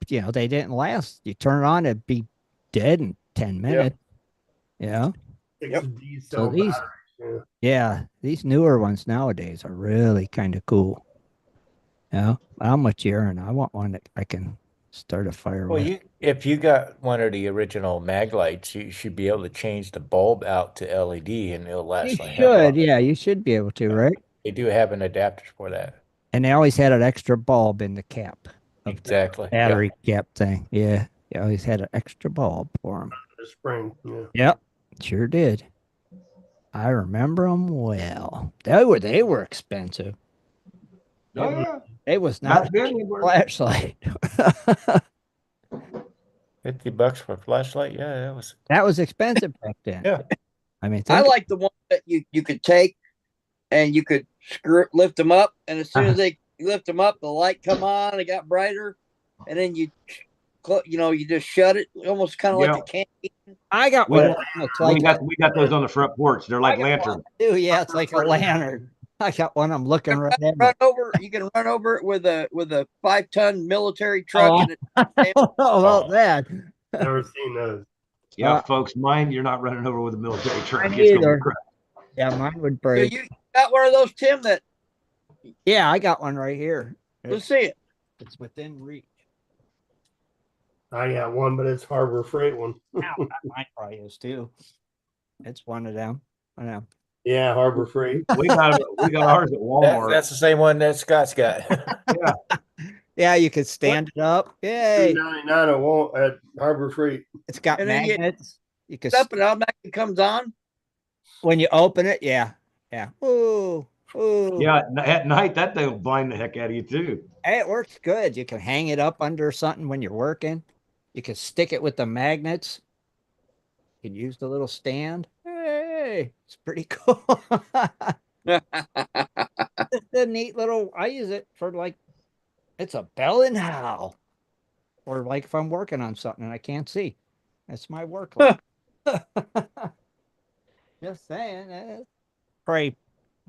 You know, they didn't last. You turn it on, it'd be dead in 10 minutes. You know, Yep. so these, yeah, these newer ones nowadays are really kind of cool. You know, how much you earn? I want one that I can start a fire Well, with. if you got one of the original mag lights, you should be able to change the bulb out to LED and it'll You last like should, yeah, you should be able to, right? They do have an adapter for that. And they always had an extra bulb in the cap of Exactly. the battery cap thing. Yeah, they always had an extra bulb for them. The spring. Yeah. Yep, sure did. I remember them well. They were expensive. Oh, yeah. It was not Back then, they a were. flashlight. $50 for a flashlight. Yeah, that was. That was expensive back then. Yeah. I mean, I like the one that you could take and you could lift them up, and as soon as they lift them up, the light come on, it got brighter, and then you just shut it, almost kind of like a candy. I got We one. got, It's like we got those on the front porch. They're like lanterns. Dude, yeah, it's like a lantern. I got one. I'm looking right at Run it. over, you can run over it with a 5-ton military truck. Oh, And I don't know about that. Never seen those. Yeah, folks, mine you're not running over with a military truck. Mine It's gonna either. be crap. Yeah, mine would so break. you got one of those, Tim? That Yeah, I got one right here. let's see it. It's within reach. I got one, but it's Harbor Freight one. Mine probably is too. It's one of them. I know. Yeah, Harbor Freight. We got ours at Walmart. That's the same one that Scott's got. Yeah, you could stand it up. Yay! $2.99 at Harbor Freight. It's got And then magnets. You can Up and automatically comes on. when you open it. Yeah, yeah. Ooh, ooh. Yeah, at night that thing will blind the heck out of you too. Hey, it works good. You can hang it up under something when you're working. You can stick it with the magnets. You can use the little stand. Hey, it's pretty cool. It's a neat little. I use it for like, it's a bell and how, or like if I'm working on something and I can't see. That's my work light. Just saying. Probably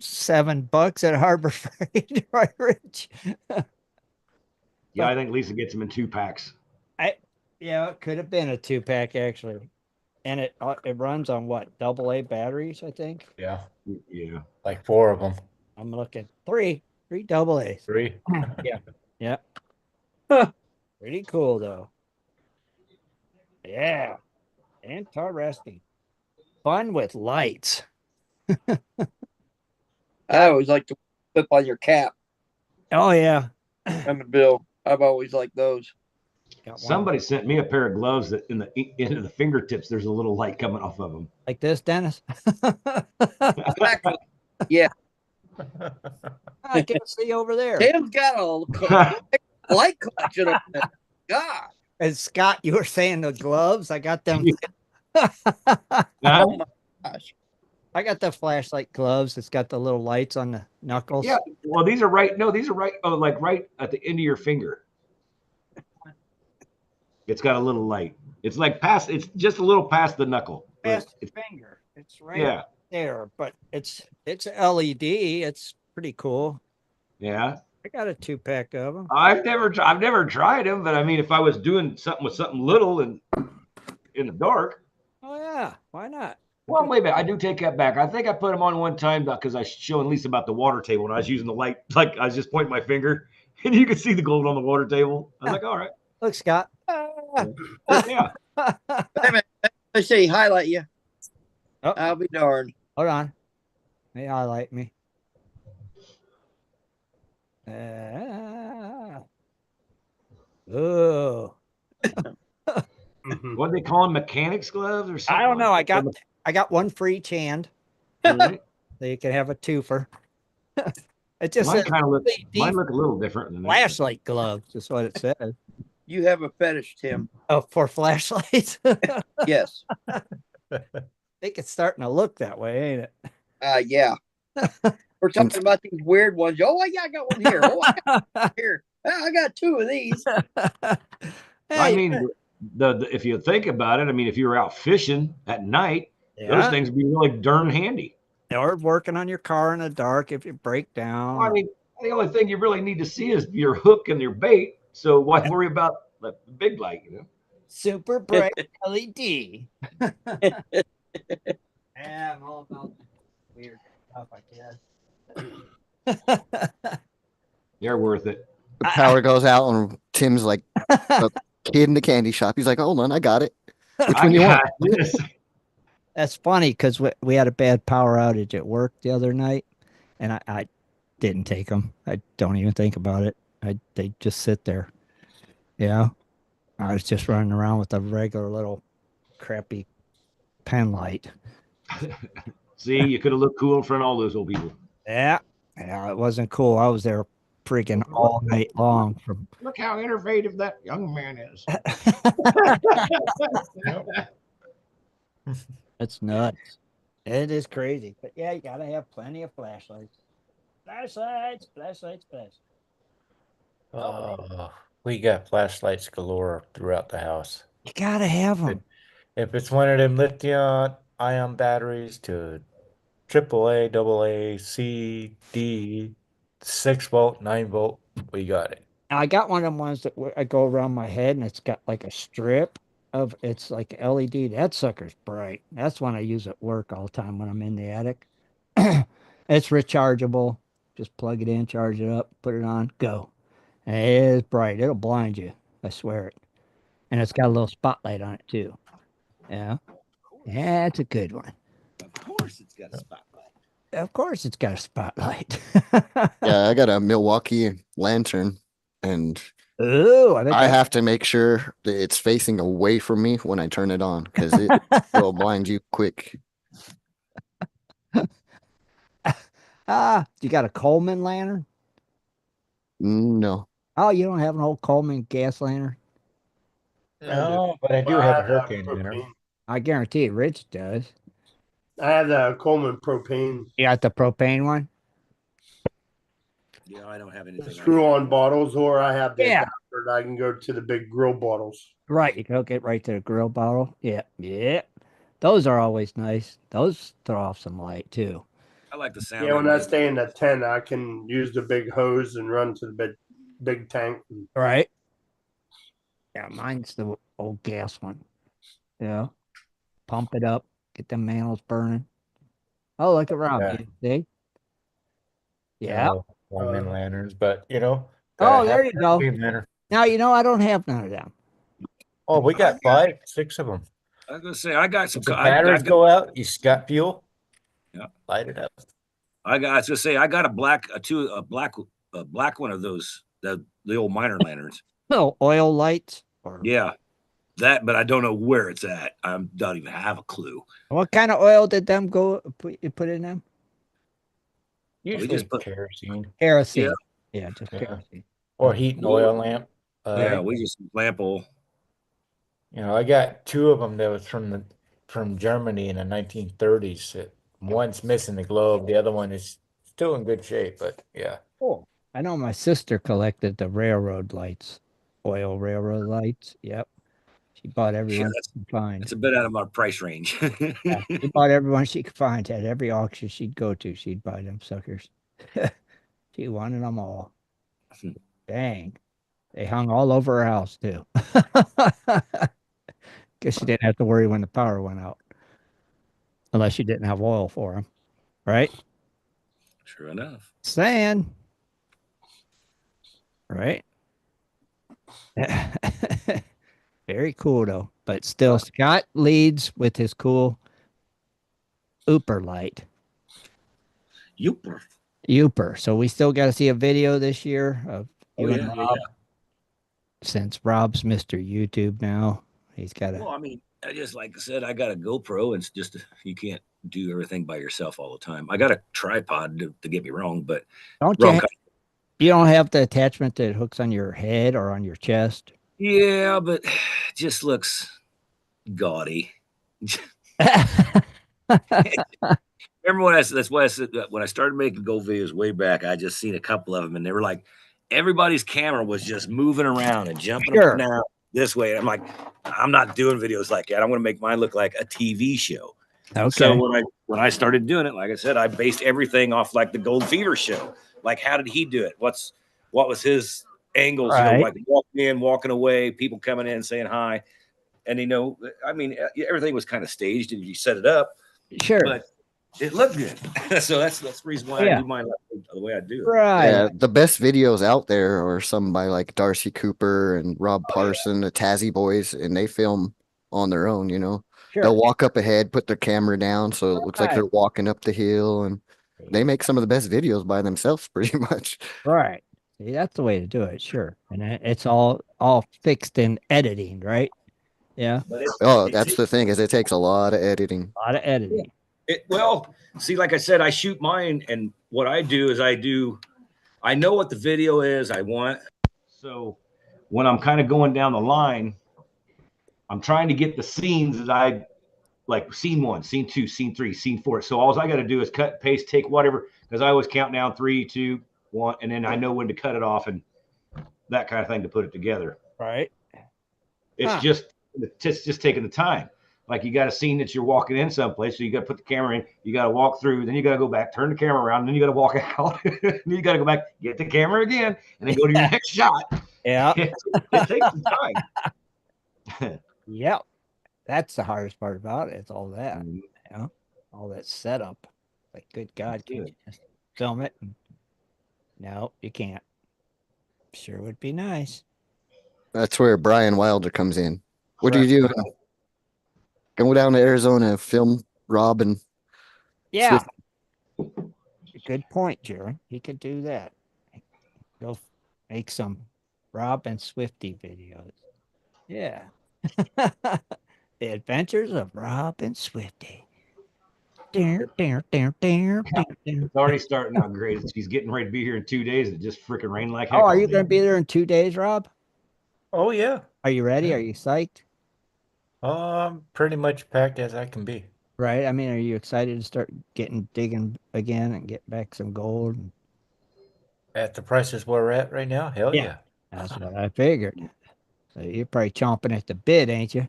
$7 at Harbor Freight, right, Rich? Yeah, I think Lisa gets them in 2-packs. Yeah, it could have been a 2-pack actually, and it runs on what, AA batteries, I think. Yeah, Yeah. like 4 of them. I'm looking three AA's. 3. Yeah. Pretty cool though. Yeah, interesting. Fun with lights. I always like to flip on your cap. Oh yeah. I'm a Bill. I've always liked those. Somebody sent me a pair of gloves that in the end of the fingertips, there's a little light coming off of them. Like this, Dennis. Exactly. Yeah. I can see over there. Tim's got a light collection over there. God. And Scott, you were saying the gloves. I got them. Oh my gosh. I got the flashlight gloves. It's got the little lights on the knuckles. Yeah. Well, these are right. No, these are right. Oh, like right at the end of your finger. It's got a little light. It's like past. It's just a little past the knuckle. Past the finger. It's right Yeah. there, but it's LED. It's pretty cool. Yeah. I got a 2-pack of them. I've never tried them, but I mean, if I was doing something with something little and in the dark. Oh yeah, why not? Well, wait a minute. I do take that back. I think I put them on one time because I was showing Lisa about the water table and I was using the light, like I was just pointing my finger and you could see the gold on the water table. I was like, all right. Look, Scott. Yeah. Wait a minute. Let's see. Highlight you. Oh. I'll be darned. Hold on. They highlight me. Oh. What do they call them? Mechanics gloves or something? I don't know. like that? I got one for each hand. Right. So you can have a twofer. It just Mine says kind of look. LED Mine look a little different than that. flashlight gloves. That's what it says. You have a fetish, Tim. Oh, for flashlights. Yes. I think it's starting to look that way, ain't it? Yeah. We're talking about these weird ones. Oh, yeah, I got one here. Oh, I got one here. I got two of these. I mean, if you think about it, I mean, if you were out fishing at night, those yeah. things would be really darn handy. Or working on your car in the dark if you break down. Well, I mean, the only thing you really need to see is your hook and your bait. So why worry about the big light? You know. Super bright LED. Yeah, I'm all about weird stuff, I guess. They're worth it. The power goes out, and Tim's like a kid in the candy shop. He's like, "Hold on, I got it. Which one you want?" This. That's funny because we had a bad power outage at work the other night, and I didn't take them. I don't even think about it. They just sit there. Yeah, I was just running around with a regular little crappy pen light. See, you could have looked cool in front of all those old people. Yeah, it wasn't cool. I was there freaking all night long from. Look how innovative that young man is. It's nuts. It is crazy. But yeah, you gotta have plenty of flashlights. Flashlights. We got flashlights galore throughout the house. You gotta have them. If it's one of them lithium-ion batteries to AAA, AA, C, D, 6-volt, 9-volt, we got it. I got one of them ones that I go around my head and it's got like a strip of it's like LED. That sucker's bright. That's one I use at work all the time when I'm in the attic. It's rechargeable. Just plug it in, charge it up, put it on, go. And it is bright. It'll blind you. I swear it. And it's got a little spotlight on it too. Yeah. Yeah, it's a good one. Of course, it's got a spotlight. Of course it's got a spotlight. Yeah, I got a Milwaukee lantern, and Ooh, I have to make sure that it's facing away from me when I turn it on because it will blind you quick. You got a Coleman lantern? No. Oh, you don't have an old Coleman gas lantern? No, but I do Well, have a I hurricane lantern. propane. I guarantee it, Rich does. I have the Coleman propane. You got the propane one? Yeah, I don't have anything. Screw on bottles, or I have the Yeah. adapter that I can go to the big grill bottles. Right, you can hook it right to the grill bottle. Yeah, yeah. Those are always nice. Those throw off some light too. I like the sound. Yeah, when of I it. stay in the tent, I can use the big hose and run to the big tank. Right? Yeah, mine's the old gas one. Yeah. Pump it up, get them manholes burning. Oh, look at Rob. Yeah. See? Yeah. Coleman lanterns, but Oh, gotta there have you a go. hurricane lantern. Now, I don't have none of them. Oh, we got 5, 6 of them. I was gonna say I got some. If the I batteries got, go out, you got fuel. Yeah. Light it up. I was gonna say I got a black one of those the old miner lanterns. No, oil lights. Or Yeah, that, but I don't know where it's at. I don't even have a clue. what kind of oil did them you put in them? Usually just put- kerosene Kerosene. Yeah, just Yeah. kerosene. or heat and oil lamp. Yeah, we just lamp oil. I got 2 of them that was from Germany in the 1930s. One's missing the globe, the other one is still in good shape, but yeah. Cool. I know my sister collected the railroad lights, oil railroad lights. Yep. She bought everyone she could find. It's a bit out of my price range. Yeah, she bought everyone she could find. At every auction she'd go to, she'd buy them suckers. She wanted them all. Dang. They hung all over her house, too. Guess she didn't have to worry when the power went out. Unless she didn't have oil for them. Right? Sure enough. Saying. Right? Very cool, though. But still, Scott leads with his cool Ooper light. Ooper. So we still got to see a video this year of you and Rob. Since Rob's Mr. YouTube now, he's got Well, I mean, I just like I said, I got a GoPro, and it's just you can't do everything by yourself all the time. I got a tripod to get me wrong, but Don't wrong you? kind. You don't have the attachment that hooks on your head or on your chest. Yeah, but it just looks gaudy. Remember when that's why I said that when I started making gold videos way back, I just seen a couple of them and they were like everybody's camera was just moving around and jumping up Sure. and down this way. And I'm like, I'm not doing videos like that. I'm gonna make mine look like a TV show. So Okay. when I started doing it, like I said, I based everything off like the Gold Fever show. Like, how did he do it? What was his angles? You know, Right. like walking in, walking away, people coming in saying hi, and I mean, everything was kind of staged and you set it up, Sure. but it looked good. So that's the reason why I Yeah. do mine the way I do it. Right. Yeah, the best videos out there are some by like Darcy Cooper and Rob Parson, the Tazzy Boys, and they film on their own, you know. Sure. They'll walk up ahead, put their camera down, so it looks like Right. they're walking up the hill, and they make some of the best videos by themselves, pretty much. Right. See, that's the way to do it. Sure. And it's all fixed in editing, right? Yeah. But Oh, that's the thing, is it takes a lot of editing. A lot of editing. Well, see, like I said, I shoot mine, and what I do is I know what the video is I want. So when I'm kind of going down the line, I'm trying to get the scenes that I like scene 1, scene 2, scene 3, scene 4. So all I got to do is cut, paste, take whatever, because I always count down 3, 2, 1, and then I know when to cut it off and that kind of thing to put it together. Right. It's just taking the time. Like you got a scene that you're walking in someplace, so you got to put the camera in, you got to walk through, then you got to go back, turn the camera around, then you got to walk out, then you got to go back, get the camera again, and then go to your next shot. Yeah. It takes some time. Yep. That's the hardest part about it. It's all that, Mhm. you know, all that setup. Like, good God, can you just film it? No, you can't. Sure would be nice. That's where Brian Wilder comes in. What do you do? Go down to Arizona, film Rob and Yeah. Swift. Good point, Jared. He could do that. Go make some Rob and Swifty videos. Yeah. The Adventures of Rob and Swifty. It's already starting out great. She's getting ready to be here in 2 days. It just freaking rained like heck. Oh, are all you day. going to be there in 2 days, Rob? Oh yeah. Are you ready? Are you psyched? I'm pretty much packed as I can be. Right. I mean, are you excited to start digging again and get back some gold? At the prices we're at right now, hell Yeah. yeah. That's what I figured. So you're probably chomping at the bit, ain't you?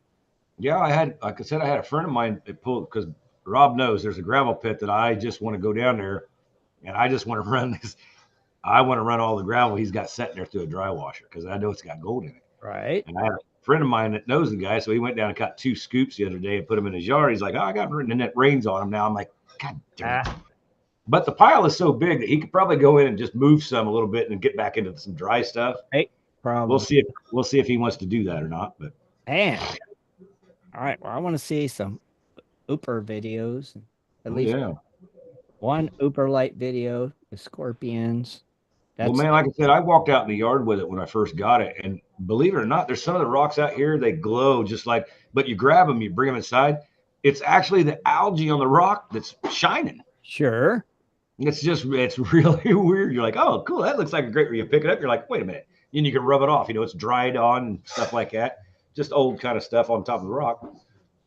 Yeah, like I said, I had a friend of mine that pulled because Rob knows there's a gravel pit that I just want to go down there, and I just want to run this. I want to run all the gravel he's got sitting there through a dry washer because I know it's got gold in it. Right. And I have a friend of mine that knows the guy, so he went down and caught 2 scoops the other day and put them in his yard. He's like, "Oh, I got written, and it rains on him now." I'm like, "God damn it!" But the pile is so big that he could probably go in and just move some a little bit and get back into some dry stuff. Right. Probably. We'll see if he wants to do that or not. But man. All right. Well, I want to see some Ooper videos. At least one Ooper light video with scorpions. Well, man, like I said, I walked out in the yard with it when I first got it, and believe it or not, there's some of the rocks out here, they glow just like, but you grab them, you bring them inside, it's actually the algae on the rock that's shining. Sure. It's really weird. You're like, oh, cool, that looks like a great, you pick it up, you're like, wait a minute, and you can rub it off, it's dried on and stuff like that, just old kind of stuff on top of the rock.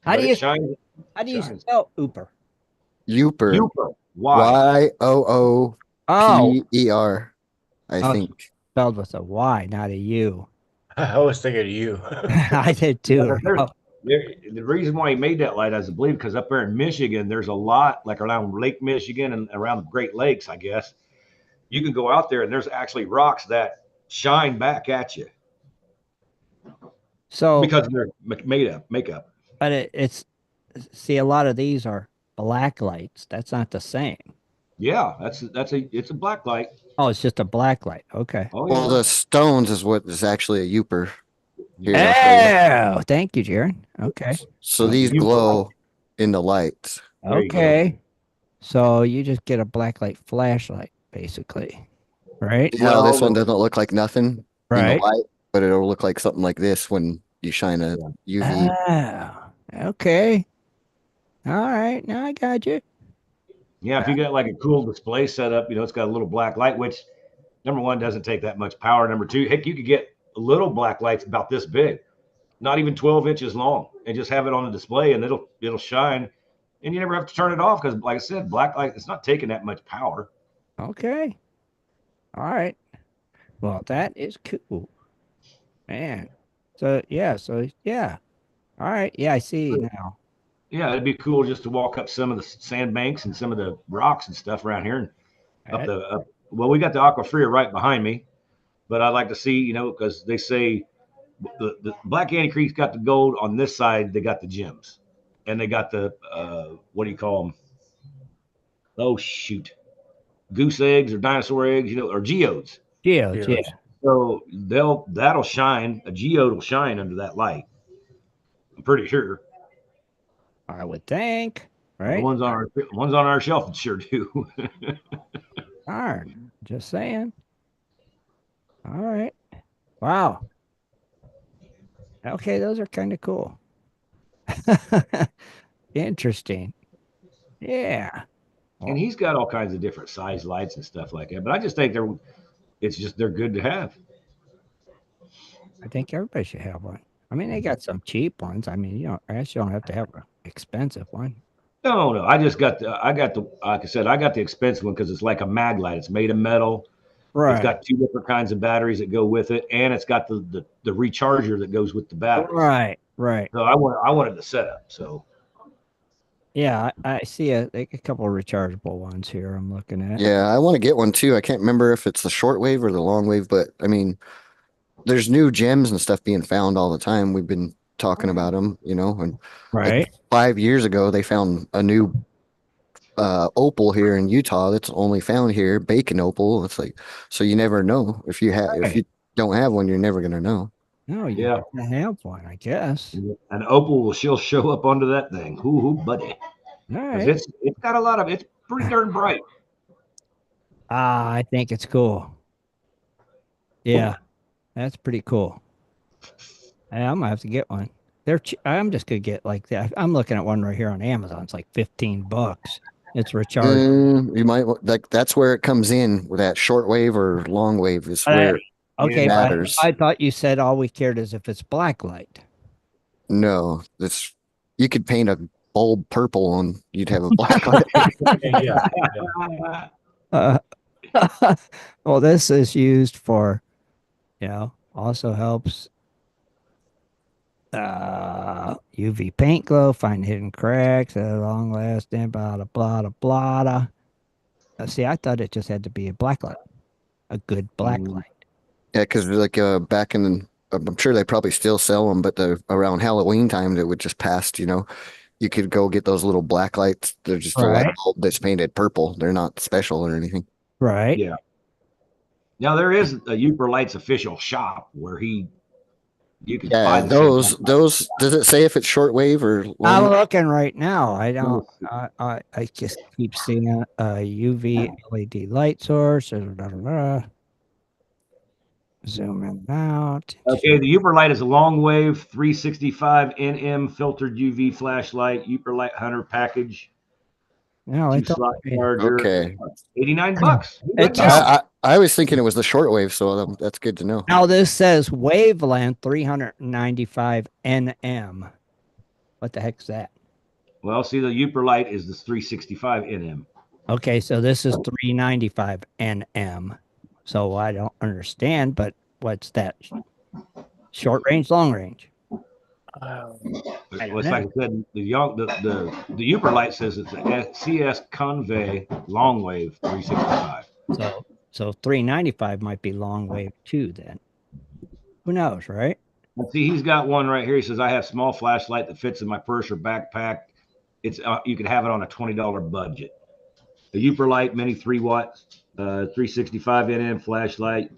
How do you spell Ooper? Youper. Why? Yooper. I think. Spelled with a Y, not a U. I was thinking of you. I did too. The reason why he made that light, I believe, because up there in Michigan, there's a lot, like around Lake Michigan and around the Great Lakes, I guess. You can go out there and there's actually rocks that shine back at you. So because they're makeup. But it's see, a lot of these are black lights. That's not the same. Yeah, it's a black light. Oh, it's just a black light. Okay. Oh, yeah. Well, the stones is what is actually a Youper. Oh, thank you, Jared. Okay. So these glow in the lights. Okay. So you just get a black light flashlight, basically, right? Well, this one doesn't look like nothing in Right. the light, but it'll look like something like this when you shine a UV. Oh, okay. All right, now I got you. Yeah, if you got like a cool display setup, it's got a little black light, which number one doesn't take that much power. Number two, heck, you could get little black lights about this big, not even 12 inches long, and just have it on the display, and it'll shine, and you never have to turn it off because, like I said, black light it's not taking that much power. Okay. All right. Well, that is cool, man. So yeah. All right. Yeah, I see now. Yeah, it'd be cool just to walk up some of the sandbanks and some of the rocks and stuff around here, and up That- the up. Well, we got the Aquafria right behind me, but I'd like to see, because they say the Black Annie Creek's got the gold on this side. They got the gems, and they got the what do you call them? Oh shoot, goose eggs or dinosaur eggs, or geodes. Geodes, yeah. So that'll shine. A geode will shine under that light. I'm pretty sure. I would think, The right? ones on our shelf sure do. Darn. Just saying. All right. Wow. Okay, those are kind of cool. Interesting. Yeah. And he's got all kinds of different size lights and stuff like that. But I just think they're good to have. I think everybody should have one. I mean, they got some cheap ones. I mean, I actually don't have to have an expensive one. No. Like I said, I got the expensive one because it's like a mag light. It's made of metal. It's Right. got two different kinds of batteries that go with it, and it's got the recharger that goes with the batteries. Right. Right. So I wanted the setup. So Yeah, I see a couple of rechargeable ones here I'm looking at. Yeah, I want to get one too. I can't remember if it's the shortwave or the long wave, but I mean, there's new gems and stuff being found all the time. We've been talking about them, and like Right. 5 years ago, they found a new opal here in Utah that's only found here, bacon opal. It's like, so you never know if you Right. don't have one, you're never gonna know. No, you yeah, gotta have one, I guess. an opal will she'll show up onto that thing. Hoo buddy, All because right. it's got a lot of it's pretty darn bright. I think it's cool. Yeah, that's pretty cool. I'm gonna have to get one. I'm just gonna get like that. I'm looking at one right here on Amazon. It's like $15. It's recharged. You might like that's where it comes in with that shortwave or long wave is Uh, where Okay, it but matters. I thought you said all we cared is if it's black light. No, it's you could paint a bulb purple and you'd have a black light. Yeah. Uh, well, this is used for, also helps UV paint glow, find hidden cracks, long lasting, blah, blah, blah, blah. See, I thought it just had to be a black light, a good black light. Yeah, because like back in, I'm sure they probably still sell them, but around Halloween time, that would just pass. You could go get those little black lights. They're just a light Right. bulb that's painted purple. They're not special or anything. Right. Yeah. Now there is a Uper Lights official shop where you can buy Yeah, the those. Does it say if it's shortwave or I'm long? looking right now. I don't. I just keep seeing a UV LED light source. Zoom in out. Okay, the Uper Light is a long wave 365 NM filtered UV flashlight, Uper Light Hunter package, No, I two thought. slot charger, Okay. $89. It's I was thinking it was the shortwave, so that's good to know. Now this says wavelength 395 nm. What the heck's that? Well, see, the Uper Light is the 365 NM. Okay, so this is 395 nm. So I don't understand, but what's that? Short range, long range? It's like I said, the Uper Light says it's a CS Convey long wave 365. So 395 might be long wave too then. Who knows, right? And see, he's got one right here. He says, I have small flashlight that fits in my purse or backpack. It's you can have it on a $20 budget. The Uper Light Mini 3-watt 365 NM flashlight,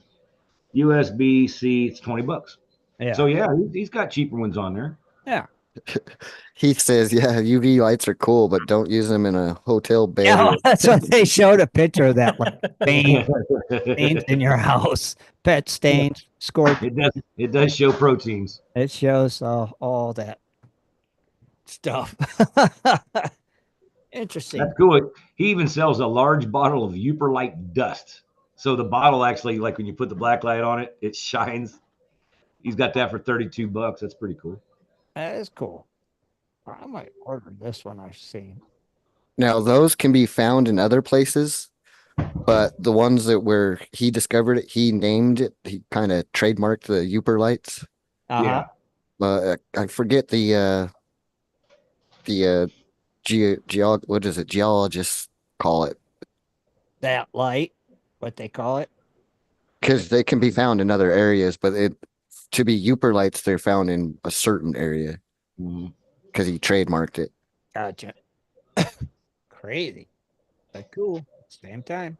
USB-C, it's $20. Yeah. So yeah, he's got cheaper ones on there. Yeah. Heath says, yeah, UV lights are cool, but don't use them in a hotel bed. Yeah, that's what they showed a picture of that, like stains in your house, pet stains, scorch. It does show proteins. It shows all that stuff. Interesting. That's cool. He even sells a large bottle of Light dust. So the bottle actually, like when you put the black light on it, it shines. He's got that for $32. That's pretty cool. That is cool. I might order this one I've seen. Now those can be found in other places, but the ones that where he discovered it, he named it. He kind of trademarked the Uper lights. Uh-huh. I forget the what is it? Geologists call it That light, what they call it. because they can be found in other areas, but it to be Uper lights, they're found in a certain area Mhm. because he trademarked it. Gotcha. Crazy. But cool. Same time.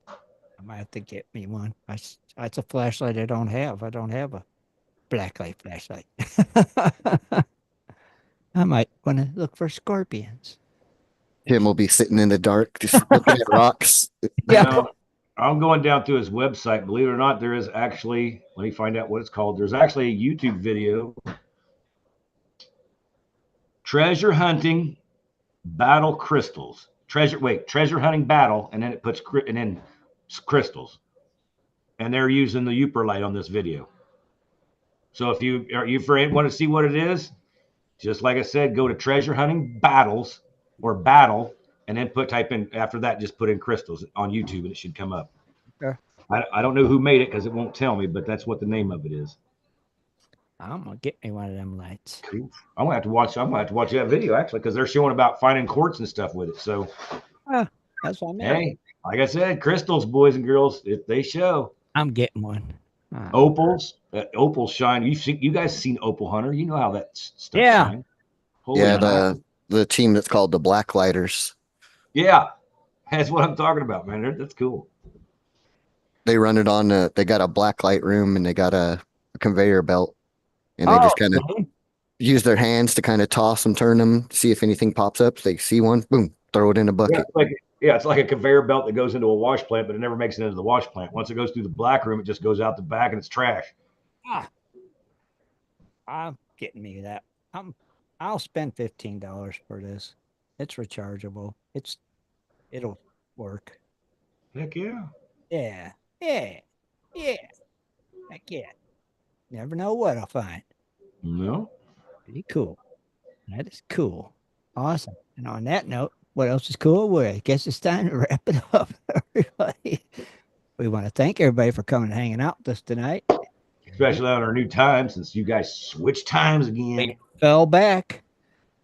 I might have to get me one. That's a flashlight I don't have. I don't have a blacklight flashlight. I might want to look for scorpions. Tim will be sitting in the dark, just looking at rocks. Yeah. Now, I'm going down to his website. Believe it or not, there is actually, let me find out what it's called. There's actually a YouTube video. Treasure hunting battle crystals. Treasure hunting battle, and then it puts crystals. And they're using the Uper light on this video. So if you want to see what it is, just like I said, go to treasure hunting battles or battle, and then type in after that, just put in crystals on YouTube, and it should come up. Okay. I don't know who made it because it won't tell me, but that's what the name of it is. I'm gonna get me one of them lights. Cool. I'm gonna have to watch that video actually because they're showing about finding quartz and stuff with it. So That's what I mean. hey, like I said, crystals, boys and girls, if they show. I'm getting one. Opals, opals shine. You guys seen Opal Hunter? You know how that stuff Yeah. shines. Holy Yeah, mackerel. the team that's called the Blacklighters. Yeah, that's what I'm talking about, man. That's cool. They run it on. They got a blacklight room and they got a conveyor belt, and they just kind of use their hands to kind of toss them, turn them, see if anything pops up. They see one, boom, throw it in a bucket. It's like a conveyor belt that goes into a wash plant, but it never makes it into the wash plant. Once it goes through the black room, it just goes out the back and it's trash. I'm getting me that. I'll spend $15 for this. It's rechargeable. It'll work. Heck yeah. Yeah. Yeah. Yeah. Heck yeah. Never know what I'll find. No. Pretty cool. That is cool. Awesome. And on that note, what else is cool? Well, I guess it's time to wrap it up, everybody. We want to thank everybody for coming and hanging out with us tonight. Especially on our new time since you guys switched times again. We fell back.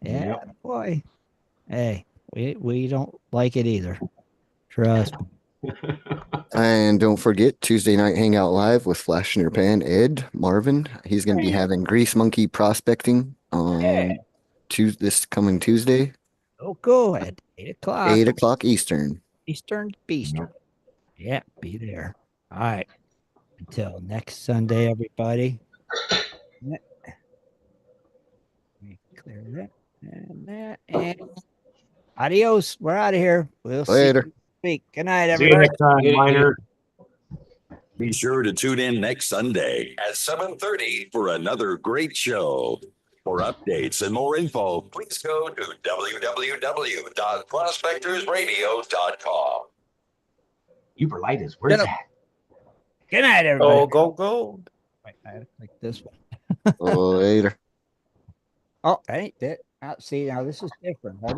Yeah, Yep. boy. Hey, we don't like it either. Trust me. And don't forget Tuesday night hangout live with Flash in Your Pan, Ed Marvin. He's going to be having Grease Monkey prospecting on this coming Tuesday. Oh, cool. At 8 o'clock. 8 o'clock Eastern. Eastern. Yeah, be there. All right. Until next Sunday, everybody. Let me clear that and that. And adios. We're out of here. We'll Later. see you next week. Good night, See you everybody. next time, Miner. Be sure to tune in next Sunday at 7:30 for another great show. For updates and more info, please go to www.prospectorsradio.com. Uber Light is where's that? Good night, everybody. Go. Wait, I gotta click this one. Later. Oh, that ain't it. See, now this is different. Hold on.